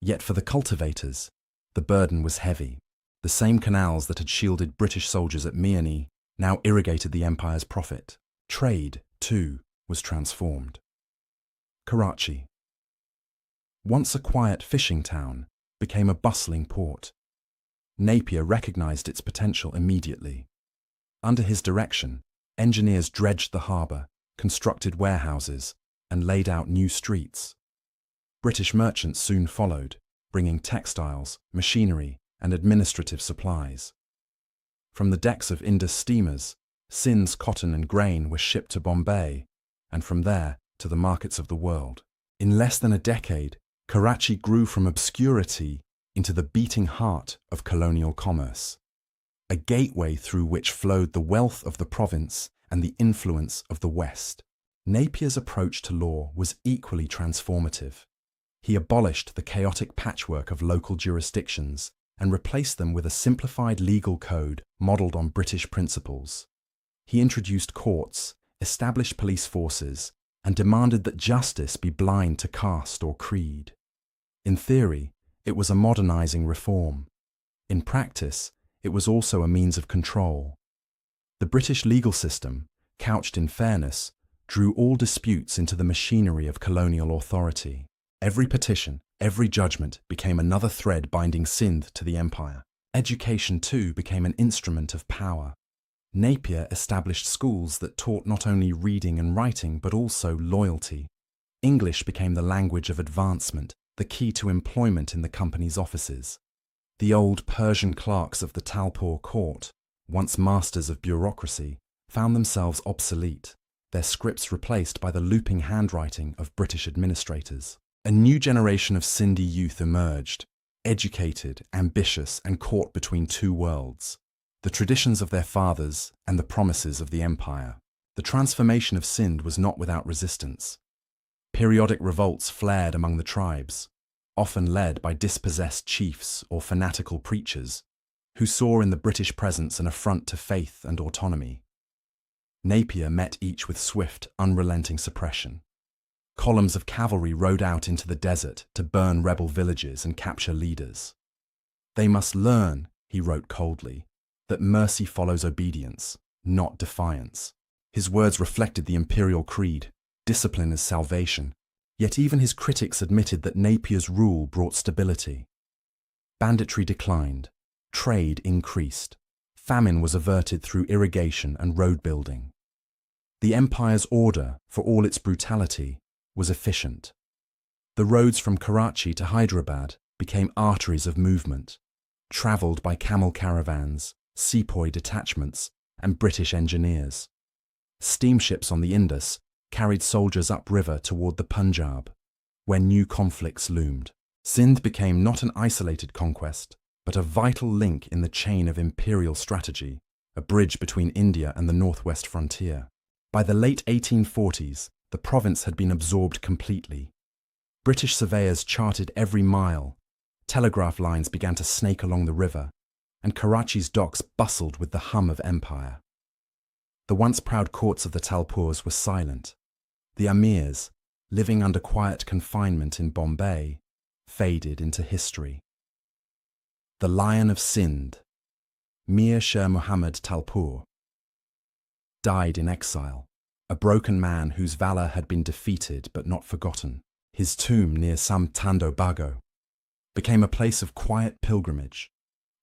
Yet for the cultivators, the burden was heavy. The same canals that had shielded British soldiers at Miani now irrigated the empire's profit. Trade, too, was transformed. Karachi, once a quiet fishing town, became a bustling port. Napier recognized its potential immediately. Under his direction, engineers dredged the harbour, constructed warehouses, and laid out new streets. British merchants soon followed, bringing textiles, machinery, and administrative supplies. From the decks of Indus steamers, Sindh's cotton and grain were shipped to Bombay, and from there to the markets of the world. In less than a decade, Karachi grew from obscurity into the beating heart of colonial commerce, a gateway through which flowed the wealth of the province and the influence of the West. Napier's approach to law was equally transformative. He abolished the chaotic patchwork of local jurisdictions and replaced them with a simplified legal code modelled on British principles. He introduced courts, established police forces, and demanded that justice be blind to caste or creed. In theory, it was a modernizing reform. In practice, it was also a means of control. The British legal system, couched in fairness, drew all disputes into the machinery of colonial authority. Every petition, every judgment became another thread binding Sindh to the empire. Education, too, became an instrument of power. Napier established schools that taught not only reading and writing, but also loyalty. English became the language of advancement, the key to employment in the company's offices. The old Persian clerks of the Talpur court, once masters of bureaucracy, found themselves obsolete, their scripts replaced by the looping handwriting of British administrators. A new generation of Sindhi youth emerged, educated, ambitious, and caught between two worlds: the traditions of their fathers and the promises of the empire. The transformation of Sindh was not without resistance. Periodic revolts flared among the tribes, often led by dispossessed chiefs or fanatical preachers, who saw in the British presence an affront to faith and autonomy. Napier met each with swift, unrelenting suppression. Columns of cavalry rode out into the desert to burn rebel villages and capture leaders. "They must learn," he wrote coldly, "that mercy follows obedience, not defiance." His words reflected the imperial creed: discipline is salvation. Yet even his critics admitted that Napier's rule brought stability. Banditry declined, trade increased, famine was averted through irrigation and road building. The empire's order, for all its brutality, was efficient. The roads from Karachi to Hyderabad became arteries of movement, travelled by camel caravans, sepoy detachments, and British engineers. Steamships on the Indus carried soldiers upriver toward the Punjab, where new conflicts loomed. Sindh became not an isolated conquest, but a vital link in the chain of imperial strategy, a bridge between India and the northwest frontier. By the late 1840s, the province had been absorbed completely. British surveyors charted every mile, Telegraph lines began to snake along the river, and Karachi's docks bustled with the hum of empire. The once proud courts of the Talpurs were silent. The Amirs, living under quiet confinement in Bombay, faded into history. The Lion of Sindh, Mir Shah Muhammad Talpur, died in exile, a broken man whose valour had been defeated but not forgotten. His tomb near Samtando Bago became a place of quiet pilgrimage,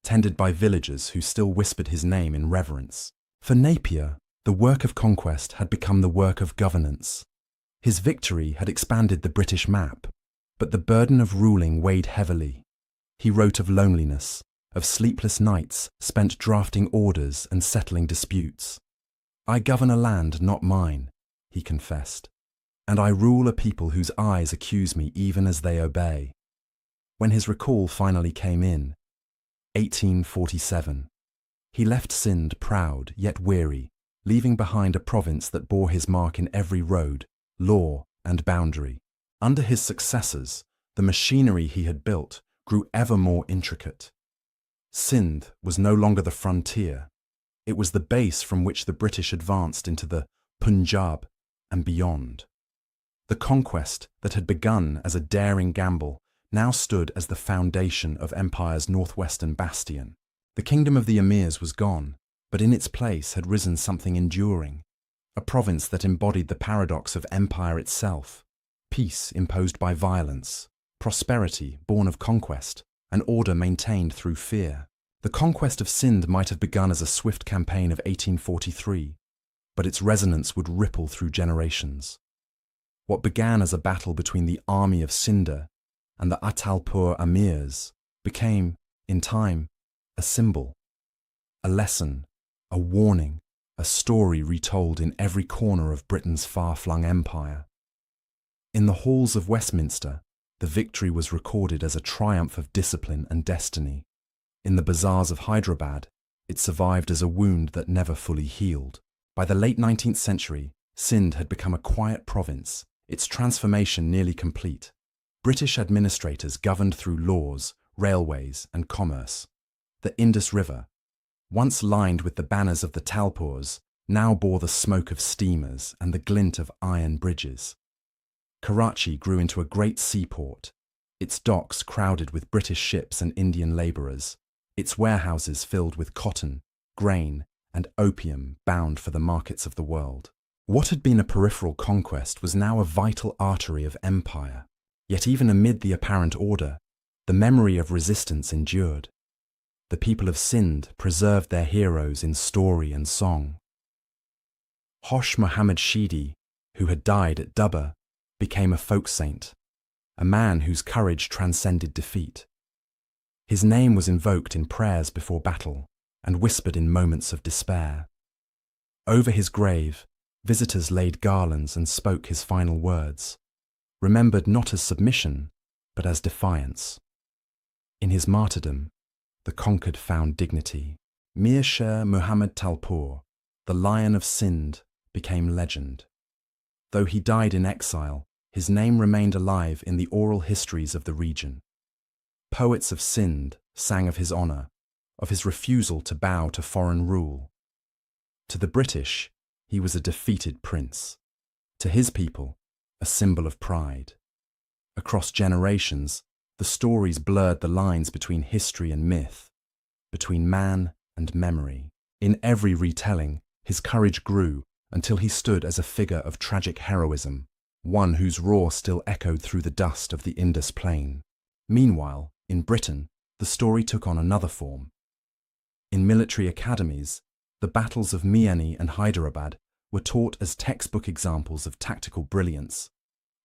tended by villagers who still whispered his name in reverence. For Napier, the work of conquest had become the work of governance. His victory had expanded the British map, but the burden of ruling weighed heavily. He wrote of loneliness, of sleepless nights spent drafting orders and settling disputes. "I govern a land not mine," he confessed, "and I rule a people whose eyes accuse me even as they obey." When his recall finally came in, 1847, he left Sindh proud yet weary, leaving behind a province that bore his mark in every road, law, and boundary. Under his successors, the machinery he had built grew ever more intricate. Sindh was no longer the frontier. It was the base from which the British advanced into the Punjab and beyond. The conquest that had begun as a daring gamble now stood as the foundation of empire's northwestern bastion. The kingdom of the Amirs was gone, but in its place had risen something enduring, a province that embodied the paradox of empire itself: peace imposed by violence, prosperity born of conquest, and order maintained through fear. The conquest of Sindh might have begun as a swift campaign of 1843, but its resonance would ripple through generations. What began as a battle between the army of Sindh and the Atalpur Amirs became, in time, a symbol, a lesson, a warning, a story retold in every corner of Britain's far-flung empire. In the halls of Westminster, the victory was recorded as a triumph of discipline and destiny. In the bazaars of Hyderabad, it survived as a wound that never fully healed. By the late 19th century, Sindh had become a quiet province, its transformation nearly complete. British administrators governed through laws, railways, and commerce. The Indus River, once lined with the banners of the Talpurs, now bore the smoke of steamers and the glint of iron bridges. Karachi grew into a great seaport, its docks crowded with British ships and Indian labourers, its warehouses filled with cotton, grain, and opium bound for the markets of the world. What had been a peripheral conquest was now a vital artery of empire. Yet even amid the apparent order, the memory of resistance endured. The people of Sindh preserved their heroes in story and song. Hosh Muhammad Shidi, who had died at Dubba, became a folk saint, a man whose courage transcended defeat. His name was invoked in prayers before battle and whispered in moments of despair. Over his grave, visitors laid garlands and spoke his final words, remembered not as submission, but as defiance. In his martyrdom, the conquered found dignity. Mir Shah Muhammad Talpur, the Lion of Sindh, became legend. Though he died in exile, his name remained alive in the oral histories of the region. Poets of Sindh sang of his honour, of his refusal to bow to foreign rule. To the British, he was a defeated prince. To his people, a symbol of pride. Across generations, the stories blurred the lines between history and myth, between man and memory. In every retelling, his courage grew until he stood as a figure of tragic heroism, one whose roar still echoed through the dust of the Indus plain. Meanwhile, in Britain, the story took on another form. In military academies, the battles of Miani and Hyderabad were taught as textbook examples of tactical brilliance,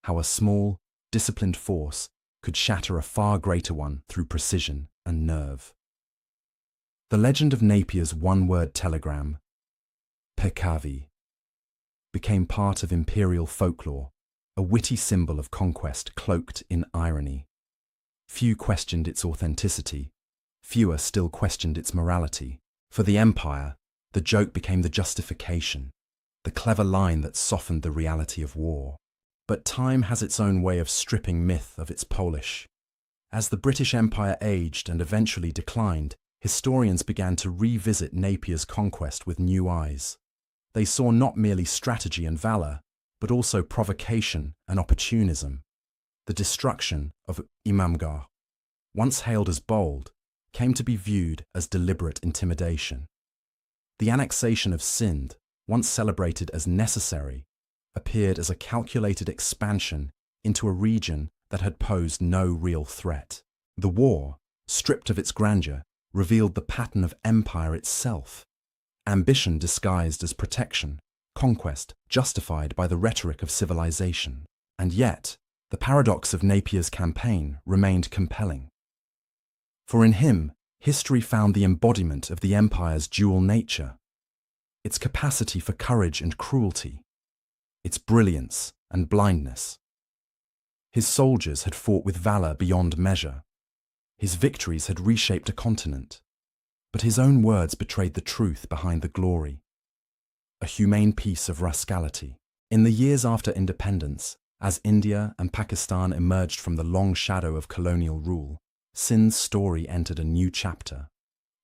how a small, disciplined force could shatter a far greater one through precision and nerve. The legend of Napier's one-word telegram, Pekavi, became part of imperial folklore, a witty symbol of conquest cloaked in irony. Few questioned its authenticity, fewer still questioned its morality. For the empire, the joke became the justification, the clever line that softened the reality of war. But time has its own way of stripping myth of its polish. As the British Empire aged and eventually declined, historians began to revisit Napier's conquest with new eyes. They saw not merely strategy and valor, but also provocation and opportunism. The destruction of Imamgarh, once hailed as bold, came to be viewed as deliberate intimidation. The annexation of Sindh, once celebrated as necessary, appeared as a calculated expansion into a region that had posed no real threat. The war, stripped of its grandeur, revealed the pattern of empire itself. Ambition disguised as protection, conquest justified by the rhetoric of civilization. And yet, the paradox of Napier's campaign remained compelling. For in him, history found the embodiment of the empire's dual nature, its capacity for courage and cruelty, its brilliance and blindness. His soldiers had fought with valor beyond measure. His victories had reshaped a continent. But his own words betrayed the truth behind the glory. A humane piece of rascality. In the years after independence, as India and Pakistan emerged from the long shadow of colonial rule, Sindh's story entered a new chapter.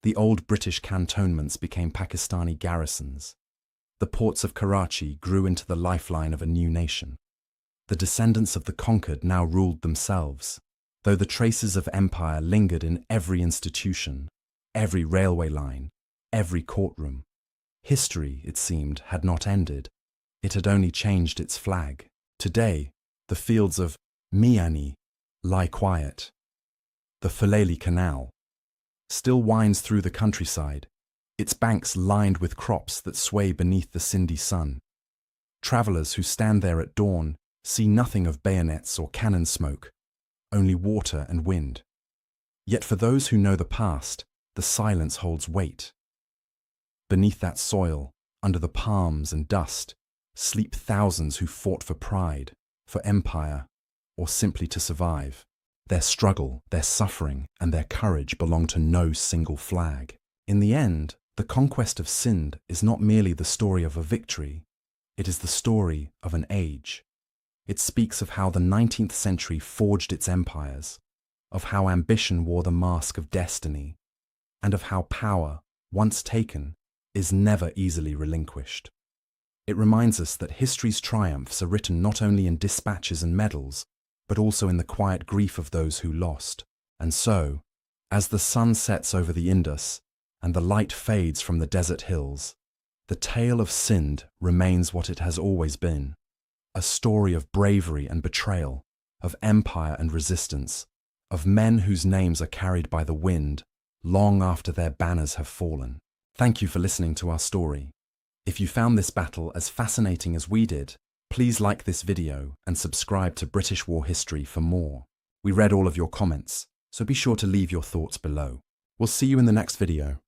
The old British cantonments became Pakistani garrisons. The ports of Karachi grew into the lifeline of a new nation. The descendants of the conquered now ruled themselves, though the traces of empire lingered in every institution, every railway line, every courtroom. History, it seemed, had not ended. It had only changed its flag. Today, the fields of Miani lie quiet. The Phuleli Canal still winds through the countryside, its banks lined with crops that sway beneath the Sindhi sun. Travellers who stand there at dawn see nothing of bayonets or cannon smoke, only water and wind. Yet for those who know the past, the silence holds weight. Beneath that soil, under the palms and dust, sleep thousands who fought for pride, for empire, or simply to survive. Their struggle, their suffering, and their courage belong to no single flag. In the end, the conquest of Sindh is not merely the story of a victory, it is the story of an age. It speaks of how the 19th century forged its empires, of how ambition wore the mask of destiny, and of how power, once taken, is never easily relinquished. It reminds us that history's triumphs are written not only in dispatches and medals, but also in the quiet grief of those who lost. And so, as the sun sets over the Indus and the light fades from the desert hills, the tale of Sindh remains what it has always been, a story of bravery and betrayal, of empire and resistance, of men whose names are carried by the wind long after their banners have fallen. Thank you for listening to our story. If you found this battle as fascinating as we did, please like this video and subscribe to British War History for more. We read all of your comments, so be sure to leave your thoughts below. We'll see you in the next video.